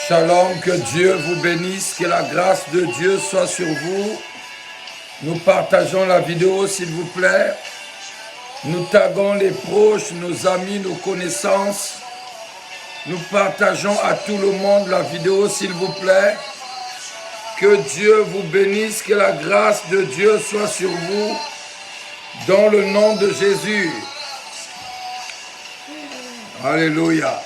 Shalom, que Dieu vous bénisse, que la grâce de Dieu soit sur vous. Nous partageons la vidéo, s'il vous plaît. Nous taguons les proches, nos amis, nos connaissances. Nous partageons à tout le monde la vidéo, s'il vous plaît. Que Dieu vous bénisse, que la grâce de Dieu soit sur vous. Dans le nom de Jésus. Alléluia.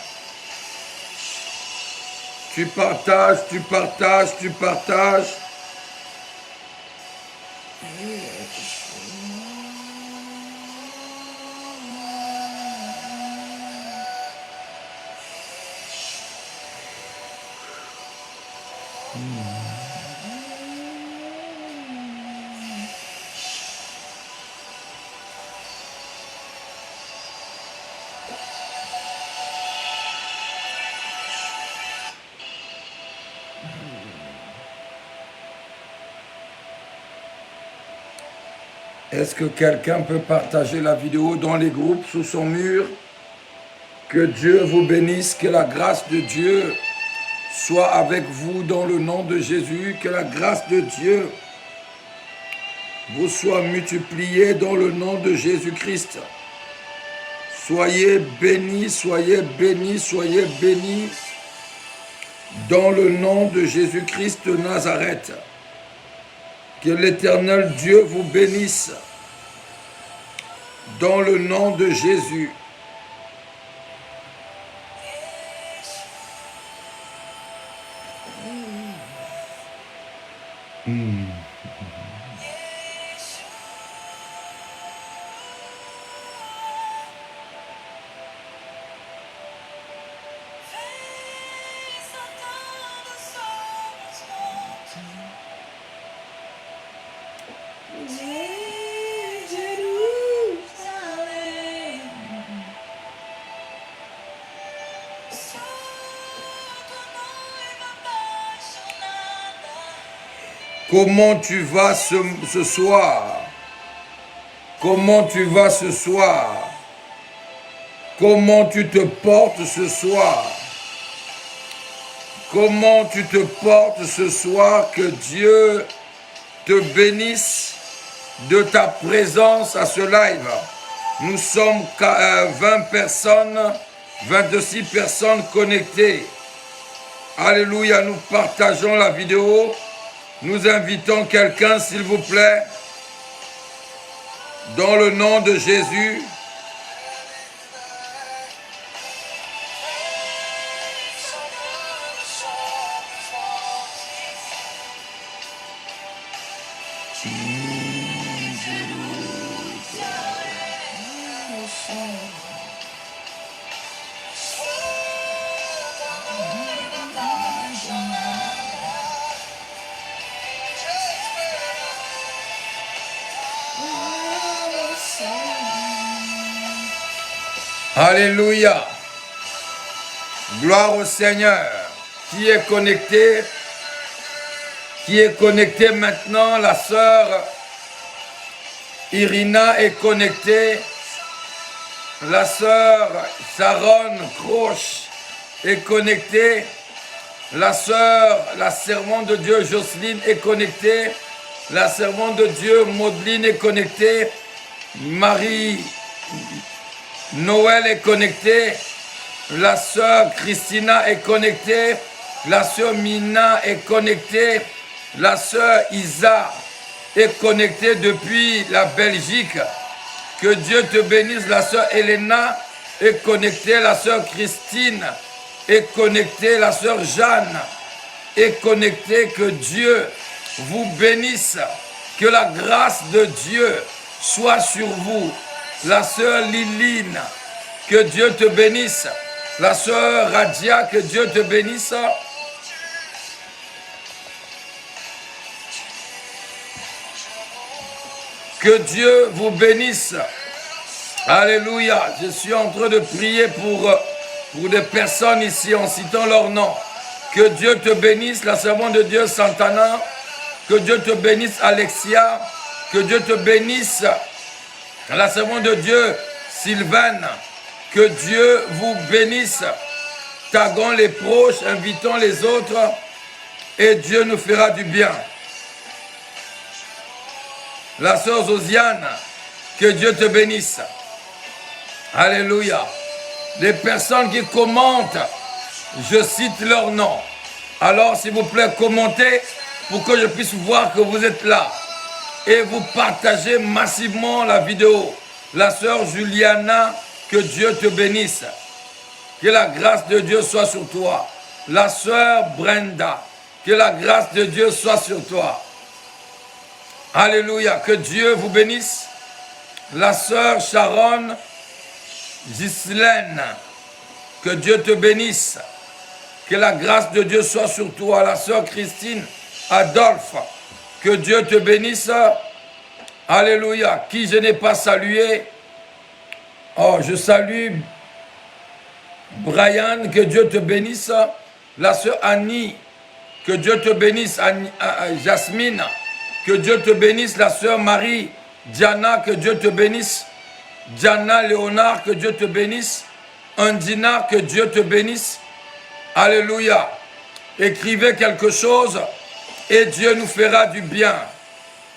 Tu partages, tu partages, tu partages. Est-ce que quelqu'un peut partager la vidéo dans les groupes sous son mur? Que Dieu vous bénisse, que la grâce de Dieu soit avec vous dans le nom de Jésus, que la grâce de Dieu vous soit multipliée dans le nom de Jésus-Christ. Soyez bénis, soyez bénis, soyez bénis dans le nom de Jésus-Christ de Nazareth. Que l'Éternel Dieu vous bénisse. dans le nom de Jésus. Comment tu vas ce soir? Comment tu vas ce soir? Comment tu te portes ce soir? Comment tu te portes ce soir? Que Dieu te bénisse de ta présence à ce live. Nous sommes 20 personnes, 26 personnes connectées. Alléluia, nous partageons la vidéo. Nous invitons quelqu'un, s'il vous plaît, dans le nom de Jésus. Alléluia. Gloire au Seigneur. Qui est connecté? Qui est connecté maintenant? La sœur Irina est connectée. La sœur Sharon Croche est connectée. La sœur, la servante de Dieu Jocelyne est connectée. La servante de Dieu Maudeline est connectée. Marie Noël est connectée. La sœur Christina est connectée. La sœur Mina est connectée. La sœur Isa est connectée depuis la Belgique. Que Dieu te bénisse. La sœur Elena est connectée. La sœur Christine est connectée. La sœur Jeanne est connectée. Que Dieu vous bénisse. Que la grâce de Dieu soit sur vous. La sœur Liline, que Dieu te bénisse. La sœur Radia, que Dieu te bénisse. Que Dieu vous bénisse. Alléluia. Je suis en train de prier pour des personnes ici en citant leur nom. Que Dieu te bénisse, la servante de Dieu Santana. Que Dieu te bénisse, Alexia. Que Dieu te bénisse, la servante de Dieu Sylvaine. Que Dieu vous bénisse. Taguons les proches, invitons les autres. Et Dieu nous fera du bien. La sœur Josiane, que Dieu te bénisse. Alléluia. Les personnes qui commentent, je cite leur nom. Alors, s'il vous plaît, commentez pour que je puisse voir que vous êtes là. Et vous partagez massivement la vidéo. La sœur Juliana, que Dieu te bénisse. Que la grâce de Dieu soit sur toi. La sœur Brenda, que la grâce de Dieu soit sur toi. Alléluia, que Dieu vous bénisse. La sœur Sharon Ghislaine, que Dieu te bénisse. Que la grâce de Dieu soit sur toi. La sœur Christine Adolphe, que Dieu te bénisse. Alléluia. Qui je n'ai pas salué. Oh, je salue Brian, que Dieu te bénisse. La sœur Annie, que Dieu te bénisse. Jasmine, que Dieu te bénisse. La sœur Marie, Diana, que Dieu te bénisse. Diana Léonard, que Dieu te bénisse. Andina, que Dieu te bénisse. Alléluia. Écrivez quelque chose et Dieu nous fera du bien.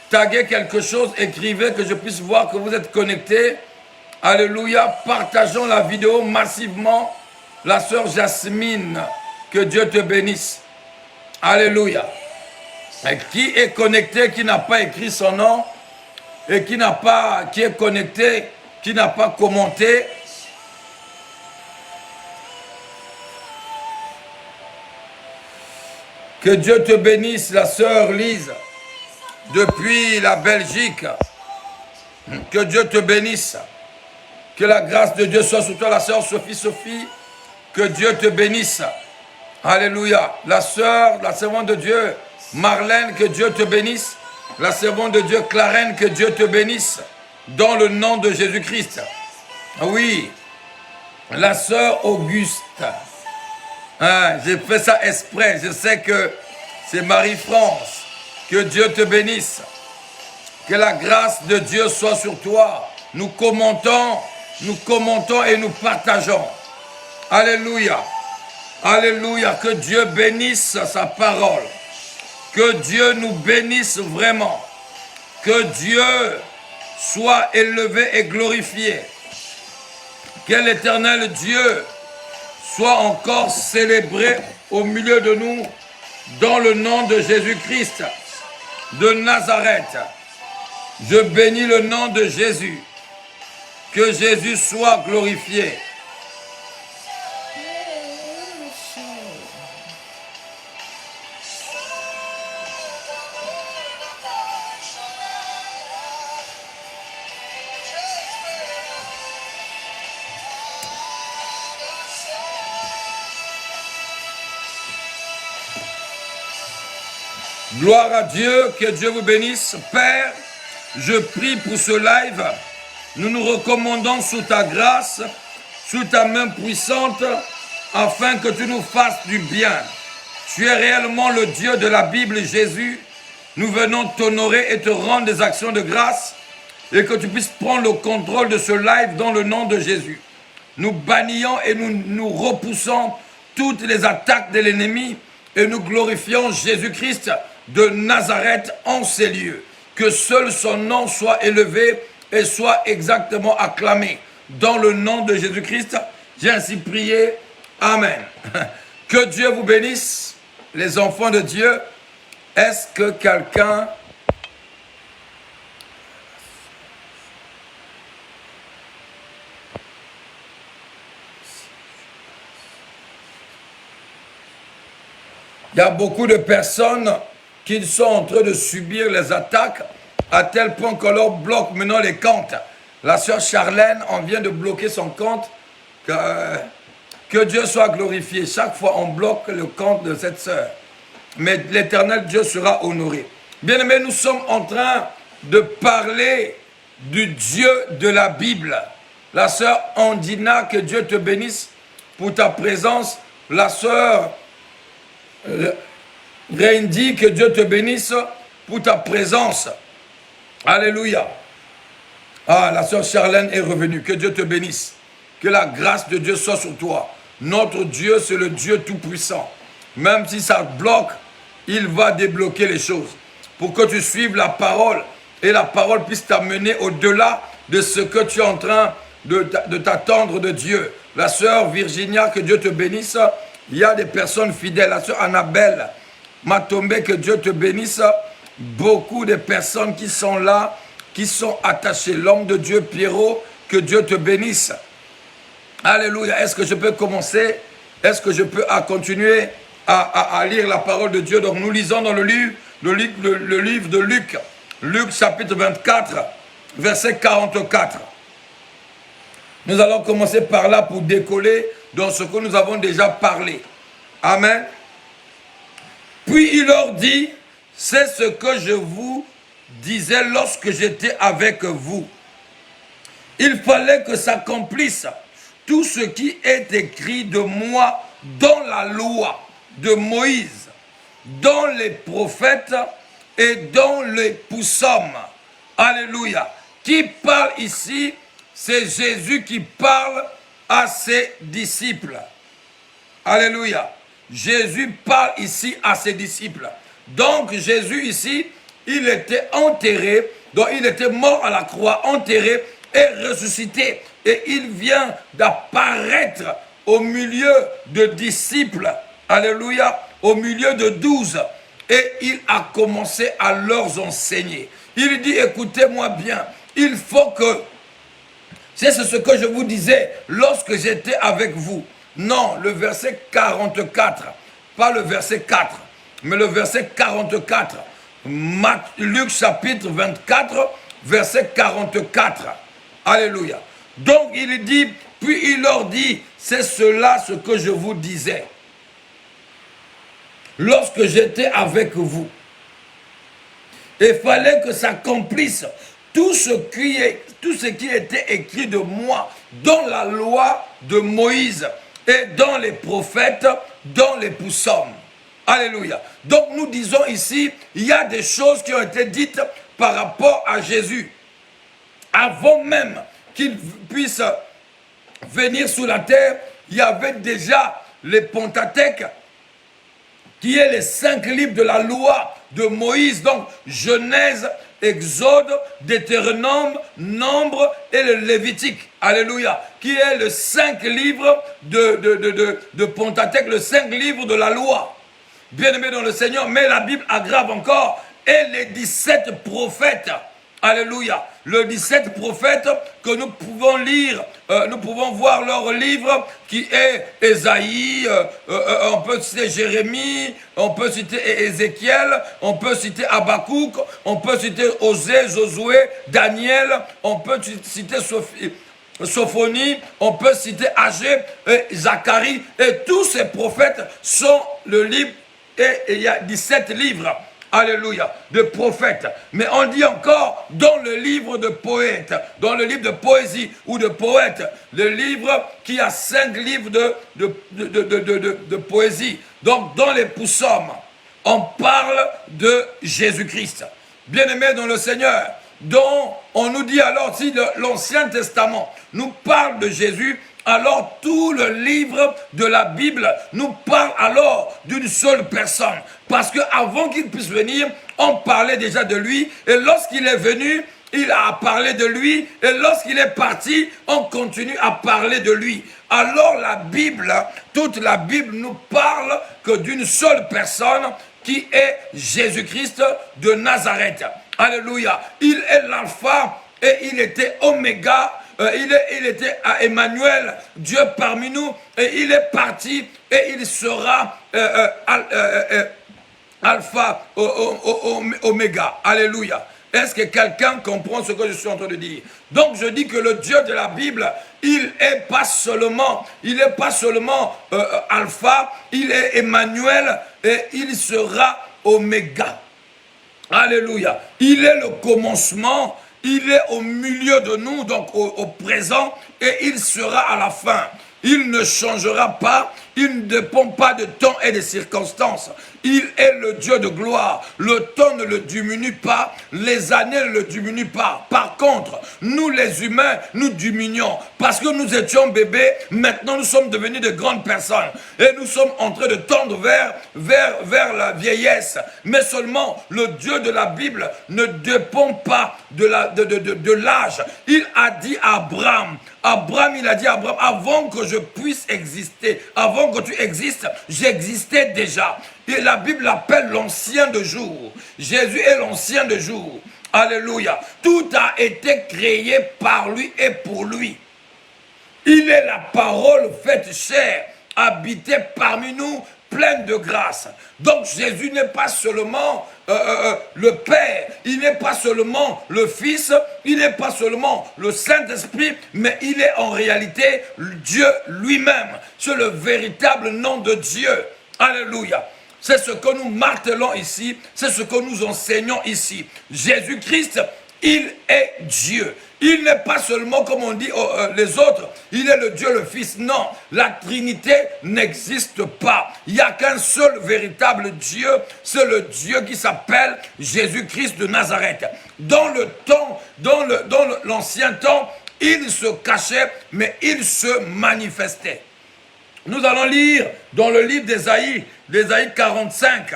Taguez quelque chose, écrivez que je puisse voir que vous êtes connectés. Alléluia. Partageons la vidéo massivement. La sœur Jasmine, que Dieu te bénisse. Alléluia. Et qui est connecté, qui n'a pas écrit son nom et qui est connecté, qui n'a pas commenté. Que Dieu te bénisse, la sœur Lise, depuis la Belgique. Que Dieu te bénisse. Que la grâce de Dieu soit sur toi, la sœur Sophie. Que Dieu te bénisse. Alléluia. La sœur, la servante de Dieu, Marlène, que Dieu te bénisse. La servante de Dieu, Clarène, que Dieu te bénisse. Dans le nom de Jésus-Christ. Oui. La sœur Auguste. J'ai fait ça exprès. Je sais que c'est Marie-France. Que Dieu te bénisse. Que la grâce de Dieu soit sur toi. Nous commentons et nous partageons. Alléluia. Alléluia. Que Dieu bénisse sa parole. Que Dieu nous bénisse vraiment. Que Dieu soit élevé et glorifié. Que l'Éternel Dieu soit encore célébré au milieu de nous dans le nom de Jésus-Christ de Nazareth. Je bénis le nom de Jésus. Que Jésus soit glorifié. Gloire à Dieu, que Dieu vous bénisse. Père, je prie pour ce live. Nous nous recommandons sous ta grâce, sous ta main puissante, afin que tu nous fasses du bien. Tu es réellement le Dieu de la Bible, Jésus. Nous venons t'honorer et te rendre des actions de grâce et que tu puisses prendre le contrôle de ce live dans le nom de Jésus. Nous bannissons et nous repoussons toutes les attaques de l'ennemi et nous glorifions Jésus-Christ de Nazareth en ces lieux. Que seul son nom soit élevé et soit exactement acclamé. Dans le nom de Jésus-Christ, j'ai ainsi prié. Amen. Que Dieu vous bénisse, les enfants de Dieu. Est-ce que quelqu'un... Il y a beaucoup de personnes qui sont en train de subir les attaques à tel point qu'on leur bloque maintenant les comptes. La sœur Charlène, on vient de bloquer son compte. Que Dieu soit glorifié. Chaque fois, on bloque le compte de cette sœur. Mais l'Éternel Dieu sera honoré. Bien-aimés, nous sommes en train de parler du Dieu de la Bible. La sœur Andina, que Dieu te bénisse pour ta présence. La sœur Randy, que Dieu te bénisse pour ta présence. Alléluia. Ah, la sœur Charlène est revenue. Que Dieu te bénisse. Que la grâce de Dieu soit sur toi. Notre Dieu, c'est le Dieu tout-puissant. Même si ça bloque, il va débloquer les choses. Pour que tu suives la parole et la parole puisse t'amener au-delà de ce que tu es en train de t'attendre de Dieu. La sœur Virginia, que Dieu te bénisse. Il y a des personnes fidèles. La sœur Annabelle m'a tombé, que Dieu te bénisse. Beaucoup de personnes qui sont là, qui sont attachées. L'homme de Dieu, Pierrot, que Dieu te bénisse. Alléluia. Est-ce que je peux commencer? Est-ce que je peux continuer à lire la parole de Dieu? Donc nous lisons dans le livre de Luc. Luc chapitre 24, verset 44. Nous allons commencer par là pour décoller dans ce que nous avons déjà parlé. Amen. Puis il leur dit, c'est ce que je vous disais lorsque j'étais avec vous. Il fallait que s'accomplisse tout ce qui est écrit de moi dans la loi de Moïse, dans les prophètes et dans les psaumes. Alléluia. Qui parle ici? C'est Jésus qui parle à ses disciples. Alléluia. Jésus parle ici à ses disciples. Donc Jésus ici, il était enterré, donc il était mort à la croix, enterré et ressuscité. Et il vient d'apparaître au milieu de disciples. Alléluia. Au milieu de 12. Et il a commencé à leur enseigner. Il dit, écoutez-moi bien, il faut que C'est ce que je vous disais lorsque j'étais avec vous. Non, le verset 44, pas le verset 4, mais le verset 44. Luc chapitre 24, verset 44. Alléluia. Donc il dit, puis il leur dit, c'est cela ce que je vous disais. Lorsque j'étais avec vous, il fallait que s'accomplisse tout ce qui était écrit de moi dans la loi de Moïse et dans les prophètes, dans les psaumes. Alléluia. Donc nous disons ici, il y a des choses qui ont été dites par rapport à Jésus. Avant même qu'il puisse venir sur la terre, il y avait déjà les Pentateuques, qui est les 5 livres de la loi de Moïse, donc Genèse, Exode, Deutéronome, Nombre et le Lévitique. Alléluia. Qui est le 5 livres de Pentateuque, le 5 livres de la loi. Bien-aimé dans le Seigneur, mais la Bible aggrave encore, et les 17 prophètes. Alléluia. Le 17 prophètes que nous pouvons lire, nous pouvons voir leur livre qui est Ésaïe, on peut citer Jérémie, on peut citer Ézéchiel, on peut citer Habakkuk, on peut citer Osée, Josué, Daniel, on peut citer Sophonie, on peut citer Agé, Zacharie, et tous ces prophètes sont le livre, et il y a 17 livres. Alléluia, de prophètes. Mais on dit encore dans le livre de poètes, dans le livre de poésie ou de poètes, le livre qui a 5 livres de poésie. Donc dans les psaumes, on parle de Jésus-Christ. Bien-aimé dans le Seigneur, dont on nous dit alors, si l'Ancien Testament nous parle de Jésus, alors tout le livre de la Bible nous parle alors d'une seule personne. Parce qu'avant qu'il puisse venir, on parlait déjà de lui. Et lorsqu'il est venu, il a parlé de lui. Et lorsqu'il est parti, on continue à parler de lui. Alors la Bible, toute la Bible nous parle que d'une seule personne qui est Jésus-Christ de Nazareth. Alléluia. Il est l'alpha et il était oméga. Il était à Emmanuel, Dieu parmi nous, et il est parti et il sera alpha, oméga. Alléluia. Est-ce que quelqu'un comprend ce que je suis en train de dire? Donc je dis que le Dieu de la Bible, il est pas seulement alpha, il est Emmanuel et il sera oméga. Alléluia. Il est le commencement. Il est au milieu de nous, donc au présent, et il sera à la fin. Il ne changera pas, il ne dépend pas de temps et de circonstances. Il est le Dieu de gloire. Le temps ne le diminue pas, les années ne le diminuent pas. Par contre, nous les humains, nous diminuons. Parce que nous étions bébés, maintenant nous sommes devenus de grandes personnes. Et nous sommes en train de tendre vers la vieillesse. Mais seulement le Dieu de la Bible ne dépend pas de l'âge. Il a dit à Abraham, il a dit à Abraham, avant que je puisse exister, avant que tu existes, j'existais déjà. Et la Bible l'appelle l'ancien de jour. Jésus est l'ancien de jour. Alléluia. Tout a été créé par lui et pour lui. Il est la parole faite chair, habité parmi nous, pleine de grâce. Donc Jésus n'est pas seulement le Père, il n'est pas seulement le Fils, il n'est pas seulement le Saint-Esprit, mais il est en réalité Dieu lui-même. C'est le véritable nom de Dieu. Alléluia. C'est ce que nous martelons ici, c'est ce que nous enseignons ici. Jésus-Christ, il est Dieu. Il n'est pas seulement, comme on dit les autres, il est le Dieu, le Fils. Non, la Trinité n'existe pas. Il n'y a qu'un seul véritable Dieu, c'est le Dieu qui s'appelle Jésus-Christ de Nazareth. Dans le temps, dans l'ancien temps, il se cachait, mais il se manifestait. Nous allons lire dans le livre d'Ésaïe, d'Ésaïe 45,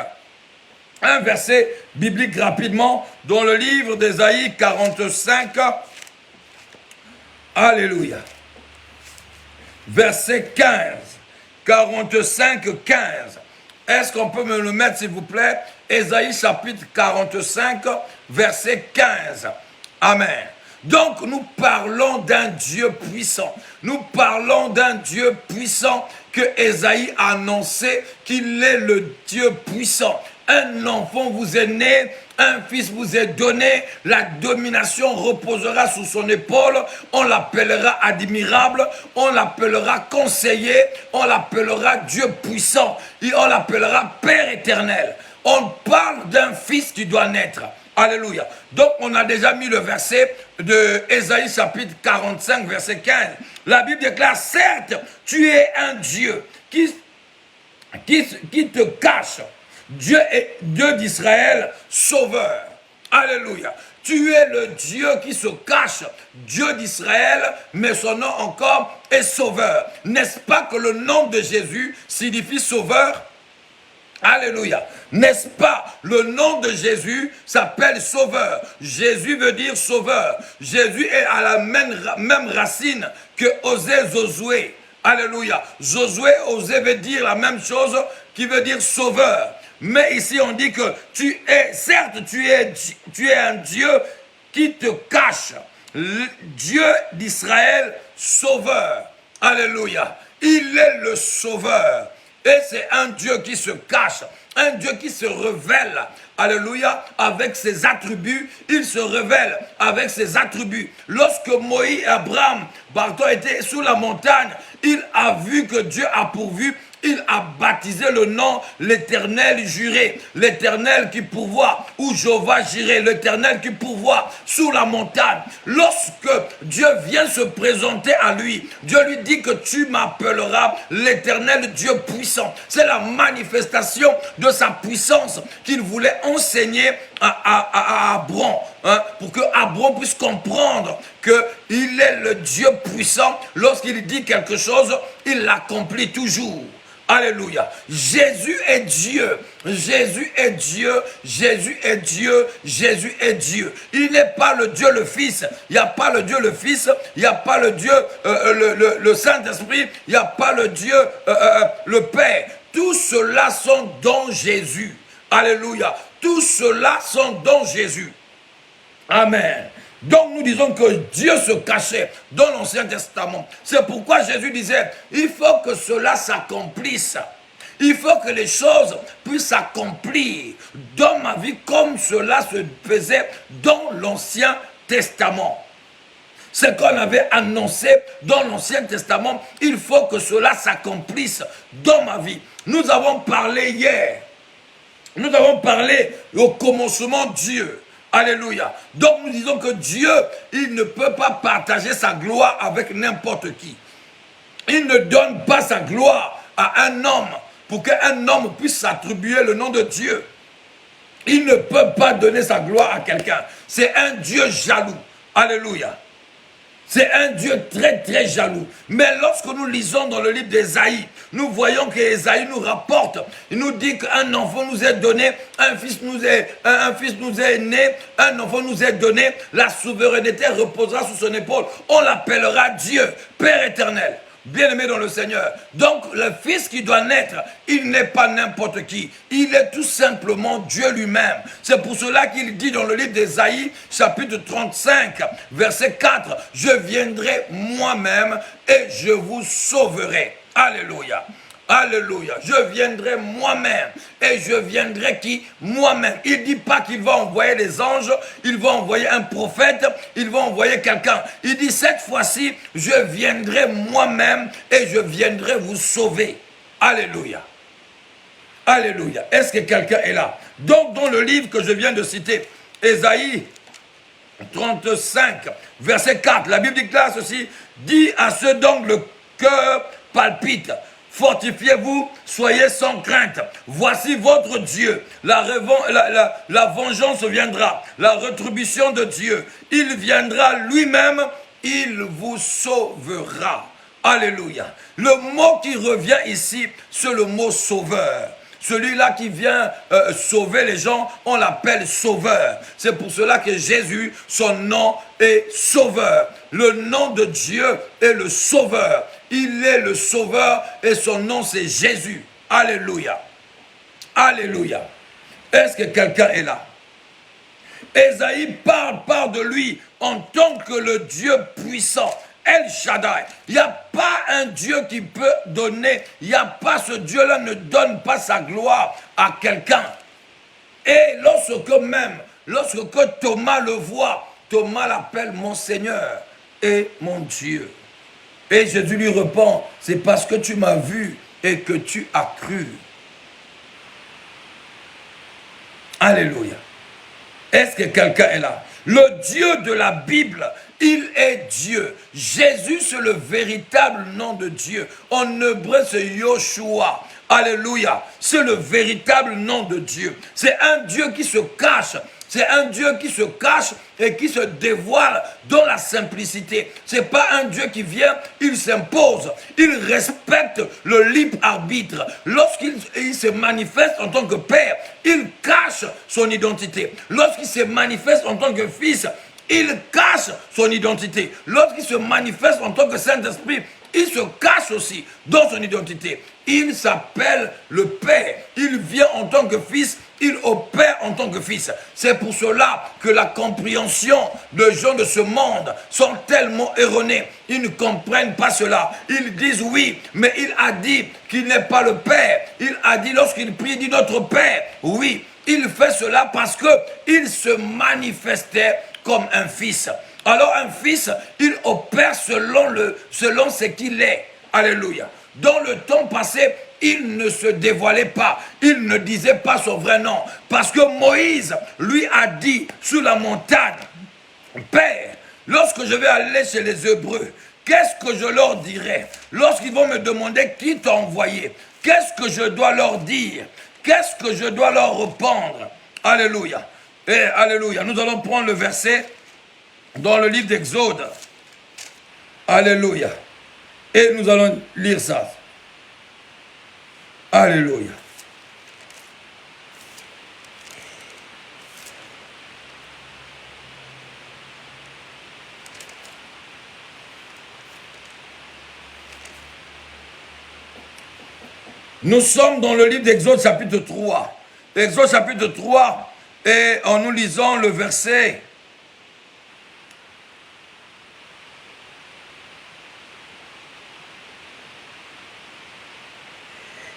un verset biblique rapidement, dans le livre d'Ésaïe 45, alléluia, verset 15, 45, 15. Est-ce qu'on peut me le mettre s'il vous plaît? Ésaïe chapitre 45, verset 15. Amen. Donc nous parlons d'un Dieu puissant. Nous parlons d'un Dieu puissant que Ésaïe a annoncé qu'il est le Dieu puissant. Un enfant vous est né, un fils vous est donné, la domination reposera sous son épaule, on l'appellera admirable, on l'appellera conseiller, on l'appellera Dieu puissant, et on l'appellera Père éternel. On parle d'un fils qui doit naître. Alléluia. Donc on a déjà mis le verset de Ésaïe chapitre 45 verset 15. La Bible déclare, certes, tu es un Dieu qui te cache. Dieu est Dieu d'Israël, sauveur. Alléluia. Tu es le Dieu qui se cache, Dieu d'Israël, mais son nom encore est sauveur. N'est-ce pas que le nom de Jésus signifie sauveur? Alléluia. N'est-ce pas, le nom de Jésus s'appelle sauveur. Jésus veut dire sauveur. Jésus est à la même racine que Osée, Josué. Alléluia. Josué, Osée veut dire la même chose qui veut dire sauveur. Mais ici on dit que certes tu es un Dieu qui te cache. Dieu d'Israël, sauveur. Alléluia. Il est le sauveur. Et c'est un Dieu qui se cache, un Dieu qui se révèle, alléluia, avec ses attributs. Il se révèle avec ses attributs. Lorsque Moïse et Abraham, étaient sous la montagne, il a vu que Dieu a pourvu. Il a baptisé le nom, l'Éternel juré, l'Éternel qui pourvoit, ou Jéhovah jiré, l'Éternel qui pourvoit sous la montagne. Lorsque Dieu vient se présenter à lui, Dieu lui dit que tu m'appelleras l'Éternel Dieu puissant. C'est la manifestation de sa puissance qu'il voulait enseigner à Abraham, pour que Abraham puisse comprendre qu'il est le Dieu puissant. Lorsqu'il dit quelque chose, il l'accomplit toujours. Alléluia. Jésus est Dieu. Jésus est Dieu. Jésus est Dieu. Jésus est Dieu. Il n'est pas le Dieu le Fils. Il n'y a pas le Dieu le Fils. Il n'y a pas le Dieu le Saint-Esprit. Il n'y a pas le Dieu le Père. Tout cela sont dans Jésus. Alléluia. Tout cela sont dans Jésus. Amen. Donc nous disons que Dieu se cachait dans l'Ancien Testament. C'est pourquoi Jésus disait, il faut que cela s'accomplisse. Il faut que les choses puissent s'accomplir dans ma vie comme cela se faisait dans l'Ancien Testament. Ce qu'on avait annoncé dans l'Ancien Testament, il faut que cela s'accomplisse dans ma vie. Nous avons parlé hier. Nous avons parlé au commencement Dieu. Alléluia. Donc nous disons que Dieu, il ne peut pas partager sa gloire avec n'importe qui. Il ne donne pas sa gloire à un homme pour qu'un homme puisse s'attribuer le nom de Dieu. Il ne peut pas donner sa gloire à quelqu'un. C'est un Dieu jaloux. Alléluia. C'est un Dieu très très jaloux. Mais lorsque nous lisons dans le livre d'Ésaïe, nous voyons qu'Ésaïe nous rapporte, il nous dit qu'un enfant nous est donné, un fils nous est né, un enfant nous est donné, la souveraineté reposera sous son épaule. On l'appellera Dieu, Père éternel. Bien-aimé dans le Seigneur. Donc le fils qui doit naître, il n'est pas n'importe qui. Il est tout simplement Dieu lui-même. C'est pour cela qu'il dit dans le livre d'Ésaïe, chapitre 35, verset 4, « Je viendrai moi-même et je vous sauverai. » Alléluia. Alléluia. Je viendrai moi-même. Et je viendrai qui? Moi-même. Il ne dit pas qu'il va envoyer des anges, il va envoyer un prophète, il va envoyer quelqu'un. Il dit cette fois-ci, je viendrai moi-même et je viendrai vous sauver. Alléluia. Alléluia. Est-ce que quelqu'un est là? Donc dans le livre que je viens de citer, Ésaïe 35, verset 4, la Bible déclare ceci, dit à ceux dont le cœur palpite, fortifiez-vous, soyez sans crainte. Voici votre Dieu. La vengeance viendra. La rétribution de Dieu. Il viendra lui-même. Il vous sauvera. Alléluia. Le mot qui revient ici, c'est le mot sauveur. Celui-là qui vient sauver les gens, on l'appelle sauveur. C'est pour cela que Jésus, son nom est sauveur. Le nom de Dieu est le sauveur. Il est le sauveur et son nom c'est Jésus. Alléluia. Alléluia. Est-ce que quelqu'un est là? Ésaïe parle de lui en tant que le Dieu puissant. El Shaddai. Il n'y a pas un Dieu qui peut donner. Il n'y a pas, ce Dieu-là ne donne pas sa gloire à quelqu'un. Et lorsque Thomas le voit, Thomas l'appelle mon Seigneur et mon Dieu. Et Jésus lui répond, c'est parce que tu m'as vu et que tu as cru. Alléluia. Est-ce que quelqu'un est là? Le Dieu de la Bible, il est Dieu. Jésus, c'est le véritable nom de Dieu. En hébreu, c'est Yoshua. Alléluia. C'est le véritable nom de Dieu. C'est un Dieu qui se cache. C'est un Dieu qui se cache et qui se dévoile dans la simplicité. Ce n'est pas un Dieu qui vient, il s'impose. Il respecte le libre arbitre. Lorsqu'il se manifeste en tant que Père, il cache son identité. Lorsqu'il se manifeste en tant que Fils, il cache son identité. Lorsqu'il se manifeste en tant que Saint-Esprit, il se cache aussi dans son identité. Il s'appelle le Père. Il vient en tant que Fils. Il opère en tant que Fils. C'est pour cela que la compréhension des gens de ce monde sont tellement erronées. Ils ne comprennent pas cela. Ils disent oui, mais il a dit qu'il n'est pas le Père. Il a dit lorsqu'il prie, il dit notre Père. Oui, il fait cela parce qu'il se manifestait comme un Fils. Alors un Fils, il opère selon ce qu'il est. Alléluia. Dans le temps passé, il ne se dévoilait pas. Il ne disait pas son vrai nom. Parce que Moïse lui a dit sur la montagne, Père, lorsque je vais aller chez les Hébreux, qu'est-ce que je leur dirai? Lorsqu'ils vont me demander qui t'a envoyé, qu'est-ce que je dois leur dire? Qu'est-ce que je dois leur répondre? Alléluia. Et alléluia. Nous allons prendre le verset dans le livre d'Exode. Alléluia. Et nous allons lire ça. Alléluia. Nous sommes dans le livre d'Exode chapitre 3. Exode chapitre 3, et en nous lisant le verset...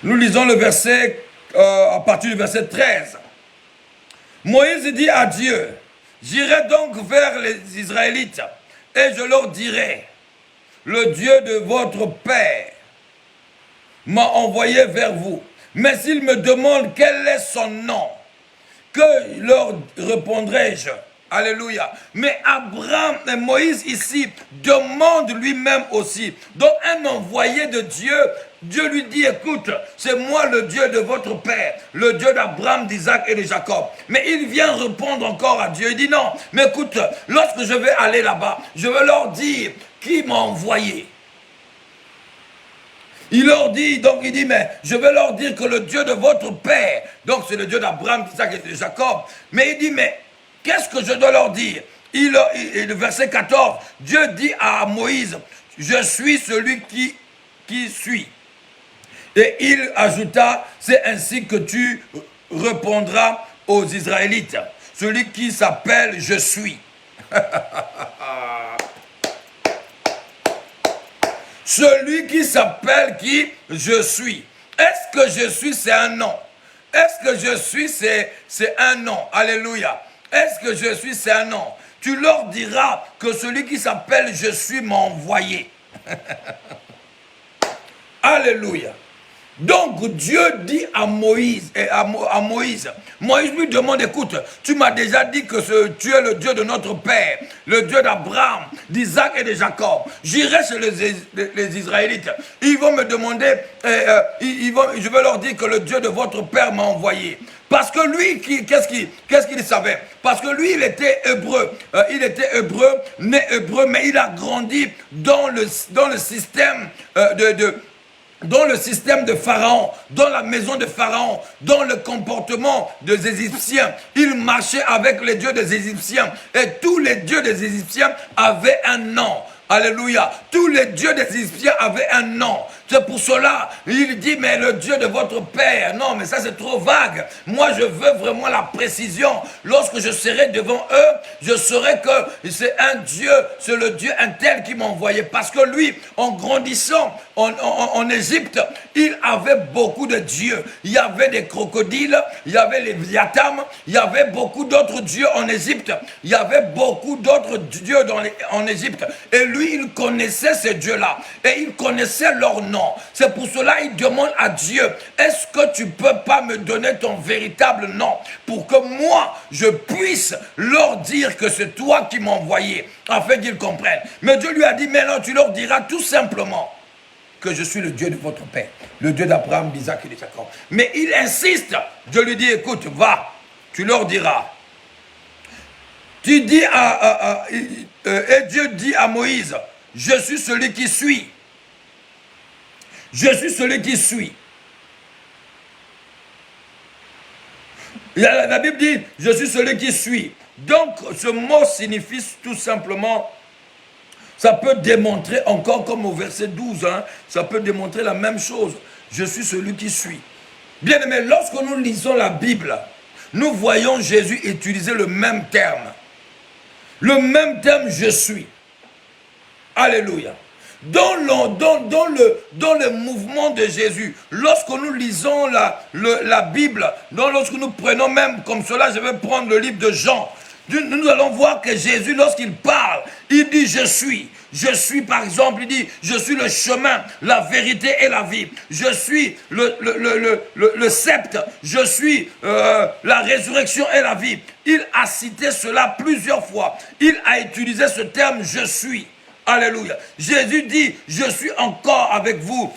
Nous lisons le verset, à partir du verset 13. Moïse dit à Dieu, j'irai donc vers les Israélites et je leur dirai, le Dieu de votre Père m'a envoyé vers vous. Mais s'ils me demandent quel est son nom, que leur répondrai-je? Alléluia. Mais Abraham et Moïse ici demandent lui-même aussi. Donc un envoyé de Dieu, Dieu lui dit, écoute, c'est moi le Dieu de votre père, le Dieu d'Abraham, d'Isaac et de Jacob. Mais il vient répondre encore à Dieu. Il dit non, mais écoute, lorsque je vais aller là-bas, je vais leur dire qui m'a envoyé. Il leur dit, donc il dit, mais je vais leur dire que le Dieu de votre père, donc c'est le Dieu d'Abraham, d'Isaac et de Jacob. Mais il dit, mais qu'est-ce que je dois leur dire? Le verset 14, Dieu dit à Moïse, je suis celui qui suis. Et il ajouta, c'est ainsi que tu répondras aux Israélites. Celui qui s'appelle je suis. Celui qui s'appelle qui je suis. Est-ce que je suis, c'est un nom? Est-ce que je suis, c'est un nom? Alléluia. Est-ce que je suis, c'est un nom? Tu leur diras que celui qui s'appelle je suis m'a envoyé. Alléluia. Donc Dieu dit à Moïse, Moïse lui demande, écoute, tu m'as déjà dit que tu es le Dieu de notre père, le Dieu d'Abraham, d'Isaac et de Jacob. J'irai chez les Israélites. Ils vont me demander, je vais leur dire que le Dieu de votre père m'a envoyé. Parce que lui, qu'est-ce qu'il savait? Parce que lui, il était hébreu. Né hébreu, mais il a grandi dans le système dans le système de Pharaon, dans la maison de Pharaon, dans le comportement des Égyptiens. Il marchait avec les dieux des Égyptiens. Et tous les dieux des Égyptiens avaient un nom. Alléluia. Tous les dieux des Égyptiens avaient un nom. C'est pour cela, il dit, mais le Dieu de votre père. Non, mais ça c'est trop vague. Moi, je veux vraiment la précision. Lorsque je serai devant eux, je saurai que c'est un Dieu, c'est le Dieu un tel qui m'a envoyé. Parce que lui, en grandissant en Égypte, il avait beaucoup de dieux. Il y avait des crocodiles, il y avait les Léviathans, il y avait beaucoup d'autres dieux en Égypte. Il y avait beaucoup d'autres dieux en Égypte. Et lui, il connaissait ces dieux-là. Et il connaissait leur nom. C'est pour cela qu'il demande à Dieu, est-ce que tu peux pas me donner ton véritable nom pour que moi, je puisse leur dire que c'est toi qui m'as envoyé, afin qu'ils comprennent. Mais Dieu lui a dit, mais non, tu leur diras tout simplement que je suis le Dieu de votre père, le Dieu d'Abraham, d'Isaac et de Jacob. Mais il insiste. Dieu lui dit, écoute, va, tu leur diras. Tu dis et Dieu dit à Moïse, je suis celui qui suis. Je suis celui qui suis. La Bible dit, je suis celui qui suis. Donc, ce mot signifie tout simplement, ça peut démontrer encore comme au verset 12, hein, ça peut démontrer la même chose. Je suis celui qui suis. Bien aimé, lorsque nous lisons la Bible, nous voyons Jésus utiliser le même terme. Le même terme, je suis. Alléluia. Dans le mouvement de Jésus, lorsque nous lisons la Bible, lorsque nous prenons même comme cela, je vais prendre le livre de Jean, nous allons voir que Jésus, lorsqu'il parle, il dit je suis. Je suis, par exemple, il dit, je suis le chemin, la vérité et la vie. Je suis le sceptre. Je suis la résurrection et la vie. Il a cité cela plusieurs fois. Il a utilisé ce terme, je suis. Alléluia. Jésus dit, je suis encore avec vous.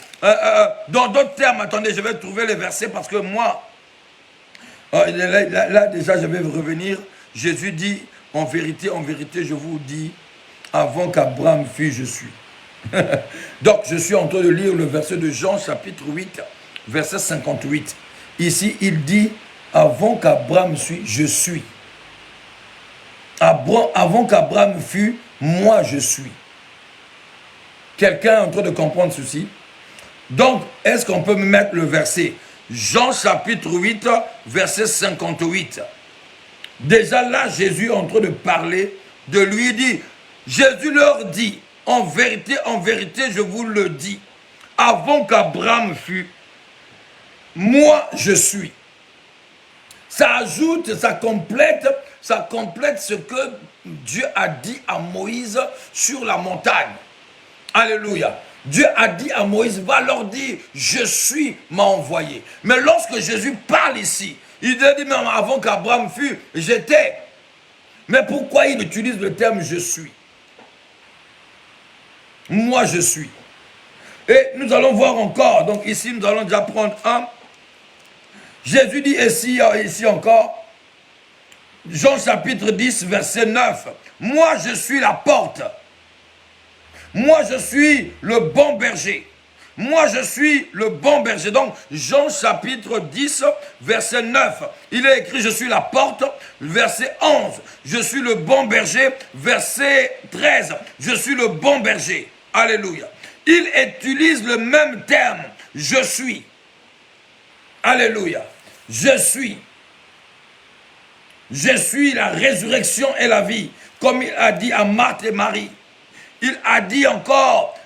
Dans d'autres termes, attendez, je vais trouver les versets parce que moi, là déjà, je vais revenir. Jésus dit, en vérité, je vous dis, avant qu'Abraham fût, je suis. Donc, je suis en train de lire le verset de Jean, chapitre 8, verset 58. Ici, il dit, avant qu'Abraham fût, je suis. Avant qu'Abraham fût, moi, je suis. Quelqu'un est en train de comprendre ceci? Donc, est-ce qu'on peut mettre le verset? Jean, chapitre 8, verset 58. Déjà là, Jésus est en train de parler de lui. Il dit, Jésus leur dit, en vérité, je vous le dis, avant qu'Abraham fût, moi je suis. Ça ajoute, ça complète ce que Dieu a dit à Moïse sur la montagne. Alléluia. Dieu a dit à Moïse, va leur dire, je suis m'a envoyé. Mais lorsque Jésus parle ici, il dit, mais avant qu'Abraham fût, j'étais. Mais pourquoi il utilise le terme je suis? Moi je suis. Et nous allons voir encore. Donc ici, nous allons déjà prendre un. Jésus dit ici encore, Jean chapitre 10, verset 9. Moi je suis la porte. Moi je suis le bon berger. Moi je suis le bon berger. Donc Jean chapitre 10, verset 9. Il est écrit, je suis la porte. Verset 11. Je suis le bon berger. Verset 13. Je suis le bon berger. Alléluia. Il utilise le même terme. Je suis. Alléluia. Je suis. Je suis la résurrection et la vie. Comme il a dit à Marthe et Marie. Il a dit encore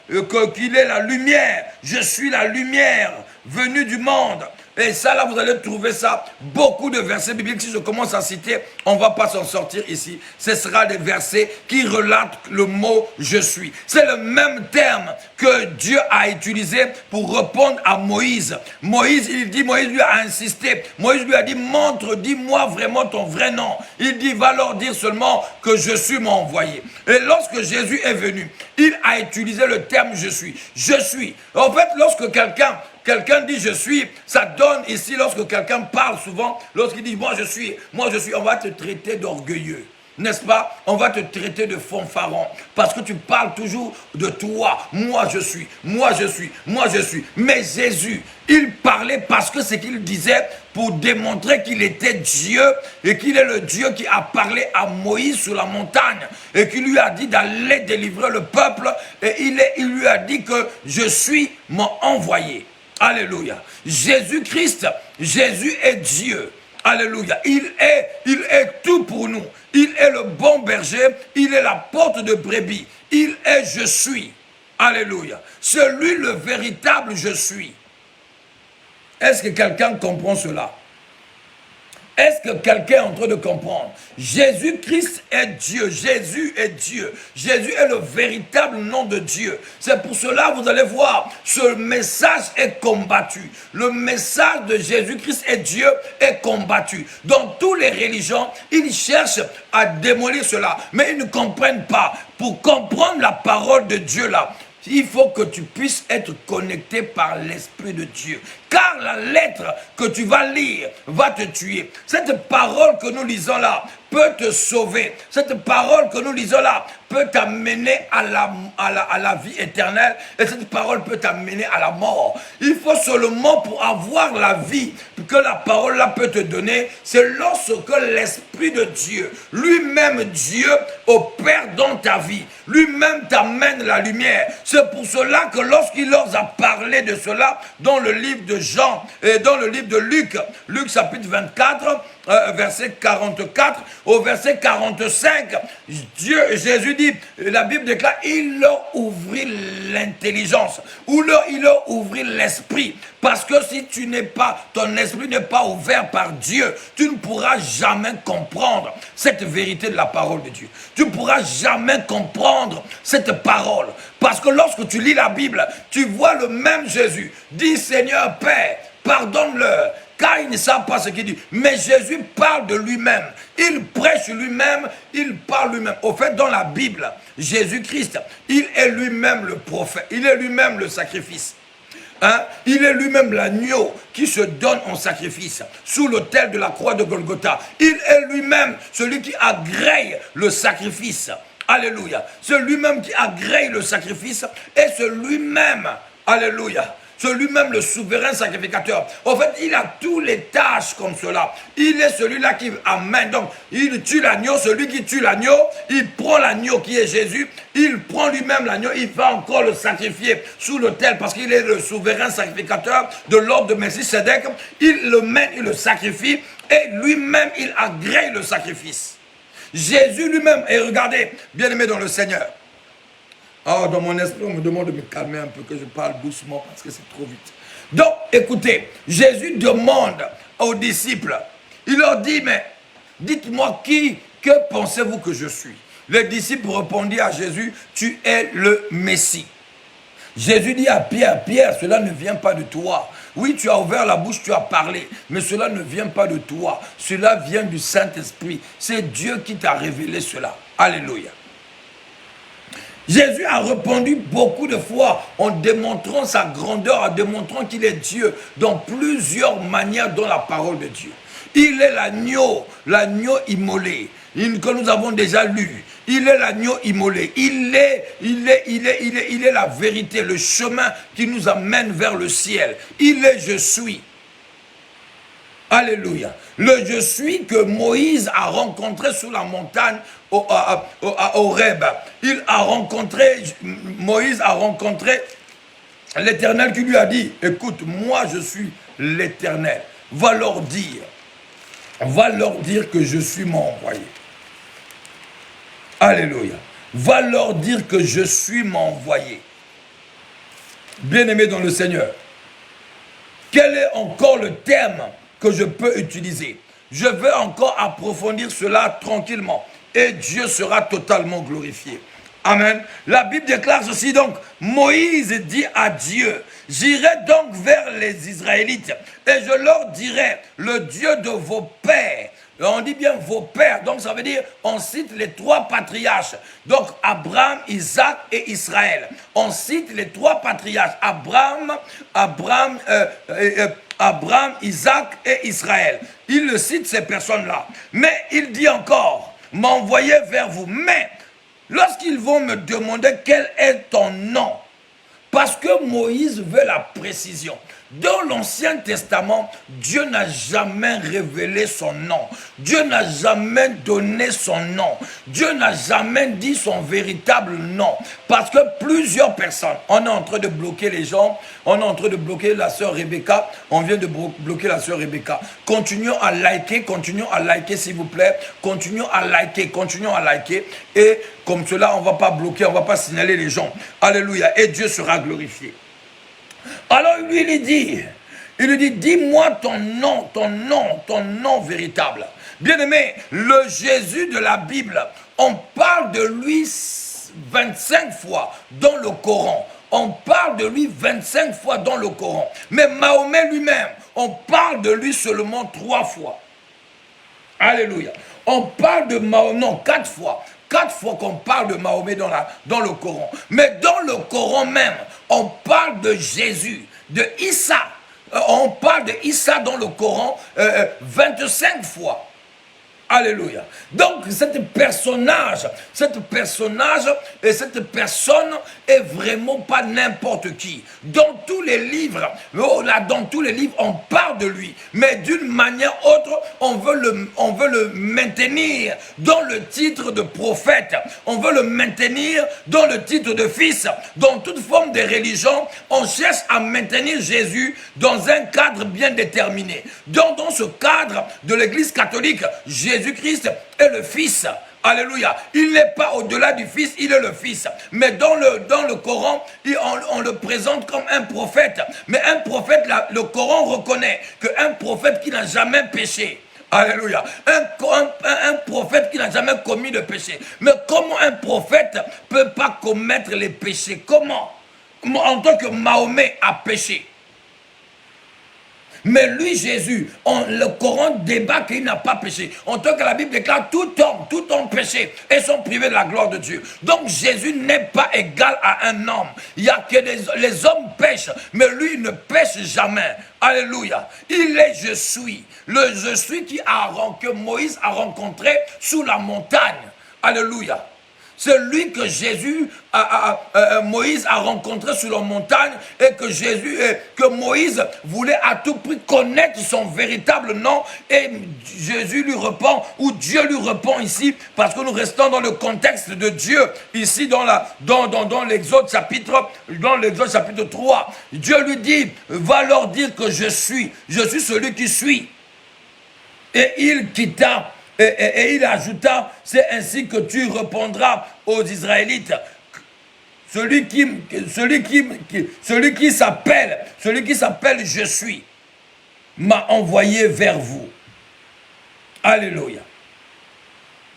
qu'il est la lumière. Je suis la lumière venue du monde. Et ça, là, vous allez trouver ça. Beaucoup de versets bibliques. Si je commence à citer, on ne va pas s'en sortir ici. Ce sera des versets qui relatent le mot « je suis ». C'est le même terme que Dieu a utilisé pour répondre à Moïse. Moïse lui a insisté. Moïse lui a dit, montre, dis-moi vraiment ton vrai nom. Il dit, va leur dire seulement que je suis m'a envoyé. Et lorsque Jésus est venu, il a utilisé le terme « je suis ». Je suis. En fait, lorsque quelqu'un dit je suis, ça donne ici, lorsque quelqu'un parle souvent, lorsqu'il dit moi je suis, on va te traiter d'orgueilleux. n'est-ce pas? On va te traiter de fanfaron parce que tu parles toujours de toi. Moi je suis, moi je suis, moi je suis. Mais Jésus, il parlait parce que ce qu'il disait pour démontrer qu'il était Dieu et qu'il est le Dieu qui a parlé à Moïse sur la montagne et qui lui a dit d'aller délivrer le peuple et il lui a dit que je suis mon envoyé. Alléluia. Jésus-Christ, Jésus est Dieu. Alléluia. Il est tout pour nous. Il est le bon berger. Il est la porte de brebis. Il est je suis. Alléluia. C'est lui le véritable je suis. Est-ce que quelqu'un comprend cela? Est-ce que quelqu'un est en train de comprendre? Jésus-Christ est Dieu. Jésus est Dieu. Jésus est le véritable nom de Dieu. C'est pour cela, vous allez voir, ce message est combattu. Le message de Jésus-Christ est Dieu est combattu. Dans toutes les religions, ils cherchent à démolir cela. Mais ils ne comprennent pas. Pour comprendre la parole de Dieu là, il faut que tu puisses être connecté par l'Esprit de Dieu. Car la lettre que tu vas lire va te tuer. Cette parole que nous lisons là peut te sauver. Cette parole que nous lisons là peut t'amener à la vie éternelle. Et cette parole peut t'amener à la mort. Il faut seulement pour avoir la vie que la parole là peut te donner, c'est lorsque l'Esprit de Dieu, lui-même Dieu, opère dans ta vie. Lui-même t'amène la lumière. C'est pour cela que lorsqu'il leur a parlé de cela dans le livre de Jean et dans le livre de Luc, Luc chapitre 24, verset 44 au verset 45, Jésus dit, la Bible déclare, il leur ouvrit l'intelligence, ou il leur ouvrit l'esprit, parce que si tu n'es pas, ton esprit n'est pas ouvert par Dieu, tu ne pourras jamais comprendre cette vérité de la parole de Dieu. Tu ne pourras jamais comprendre cette parole, parce que lorsque tu lis la Bible, tu vois le même Jésus, dit Seigneur Père, pardonne-leur, car ils ne savent pas ce qu'il dit. Mais Jésus parle de lui-même. Il prêche lui-même, il parle lui-même. Au fait, dans la Bible, Jésus-Christ, il est lui-même le prophète. Il est lui-même le sacrifice. Hein? Il est lui-même l'agneau qui se donne en sacrifice sous l'autel de la croix de Golgotha. Il est lui-même celui qui agrée le sacrifice. Alléluia. C'est lui-même qui agrée le sacrifice et c'est lui-même, alléluia, c'est lui-même le souverain sacrificateur. En fait, il a toutes les tâches comme cela. Il est celui-là qui amène. Donc, il tue l'agneau. Celui qui tue l'agneau, il prend l'agneau qui est Jésus. Il prend lui-même l'agneau. Il va encore le sacrifier sous l'autel parce qu'il est le souverain sacrificateur de l'ordre de Melchisédek. Il le mène, il le sacrifie. Et lui-même, il agrée le sacrifice. Jésus lui-même. Et regardez, bien-aimé dans le Seigneur. Oh, dans mon esprit, on me demande de me calmer un peu, que je parle doucement parce que c'est trop vite. Donc, écoutez, Jésus demande aux disciples, il leur dit, mais dites-moi que pensez-vous que je suis? Les disciples répondirent à Jésus, tu es le Messie. Jésus dit à Pierre, Pierre, cela ne vient pas de toi. Oui, tu as ouvert la bouche, tu as parlé, mais cela ne vient pas de toi. Cela vient du Saint-Esprit. C'est Dieu qui t'a révélé cela. Alléluia. Jésus a répondu beaucoup de fois en démontrant sa grandeur, en démontrant qu'il est Dieu dans plusieurs manières dans la parole de Dieu. Il est l'agneau immolé, que nous avons déjà lu. Il est l'agneau immolé. Il est la vérité, le chemin qui nous amène vers le ciel. Il est je suis. Alléluia. Le je suis que Moïse a rencontré sur la montagne à Horeb. Moïse a rencontré l'Éternel qui lui a dit, écoute, moi je suis l'Éternel. Va leur dire que je suis mon envoyé. Alléluia. Va leur dire que je suis mon envoyé. Bien-aimé dans le Seigneur, quel est encore le terme que je peux utiliser? Je vais encore approfondir cela tranquillement et Dieu sera totalement glorifié. Amen. La Bible déclare ceci donc, Moïse dit à Dieu, j'irai donc vers les Israélites et je leur dirai, le Dieu de vos pères, on dit bien vos pères, donc ça veut dire, on cite les trois patriarches, donc Abraham, Isaac et Israël. On cite les trois patriarches, Abraham, Isaac et Israël. Il cite ces personnes-là. Mais il dit encore, m'a envoyé vers vous. Mais lorsqu'ils vont me demander quel est ton nom, parce que Moïse veut la précision. Dans l'Ancien Testament, Dieu n'a jamais révélé son nom. Dieu n'a jamais donné son nom. Dieu n'a jamais dit son véritable nom. Parce que plusieurs personnes, on est en train de bloquer les gens, on est en train de bloquer la sœur Rebecca, on vient de bloquer la sœur Rebecca. Continuons à liker s'il vous plaît. Continuons à liker. Et comme cela, on ne va pas bloquer, on ne va pas signaler les gens. Alléluia. Et Dieu sera glorifié. Alors lui, il lui dit, dis-moi ton nom véritable. Bien-aimé, le Jésus de la Bible, on parle de lui 25 fois dans le Coran. On parle de lui 25 fois dans le Coran. Mais Mahomet lui-même, on parle de lui seulement 3 fois. Alléluia. On parle de Mahomet, non, 4 fois. 4 fois qu'on parle de Mahomet dans le Coran. Mais dans le Coran même, on parle de Jésus, de Issa. On parle de Issa dans le Coran 25 fois. Alléluia. Donc, cette personnage et cette personne est vraiment pas n'importe qui. Dans tous les livres, on parle de lui. Mais d'une manière autre, on veut le maintenir dans le titre de prophète. On veut le maintenir dans le titre de fils. Dans toute forme de religion, on cherche à maintenir Jésus dans un cadre bien déterminé. Dans ce cadre de l'Église catholique, Jésus-Christ est le Fils. Alléluia. Il n'est pas au-delà du Fils, il est le Fils. Mais dans le Coran, on le présente comme un prophète. Mais un prophète, le Coran reconnaît qu'un prophète qui n'a jamais péché. Alléluia. Un prophète qui n'a jamais commis de péché. Mais comment un prophète ne peut pas commettre les péchés? Comment? En tant que Mahomet a péché. Mais lui, Jésus, le Coran débat qu'il n'a pas péché. En tant que la Bible déclare, tout homme péché et sont privés de la gloire de Dieu. Donc Jésus n'est pas égal à un homme. Il y a que les hommes pêchent, mais lui ne pêche jamais. Alléluia. Il est je suis. Le je suis que Moïse a rencontré sous la montagne. Alléluia. C'est lui que Moïse a rencontré sur la montagne et que Moïse voulait à tout prix connaître son véritable nom. Et Jésus lui répond, ou Dieu lui répond ici, parce que nous restons dans le contexte de Dieu, ici dans l'Exode chapitre 3. Dieu lui dit, va leur dire que je suis celui qui suis. Et il quitta. Et il ajouta, c'est ainsi que tu répondras aux Israélites. Celui qui s'appelle je suis, m'a envoyé vers vous. Alléluia.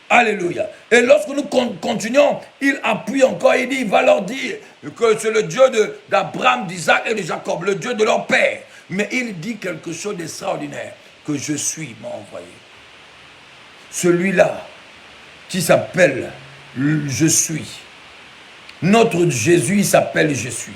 Alléluia. Et lorsque nous continuons, il appuie encore, il dit, il va leur dire que c'est le Dieu d'Abraham, d'Isaac et de Jacob, le Dieu de leur père. Mais il dit quelque chose d'extraordinaire, que je suis m'a envoyé. Celui-là qui s'appelle je suis. Notre Jésus, il s'appelle je suis.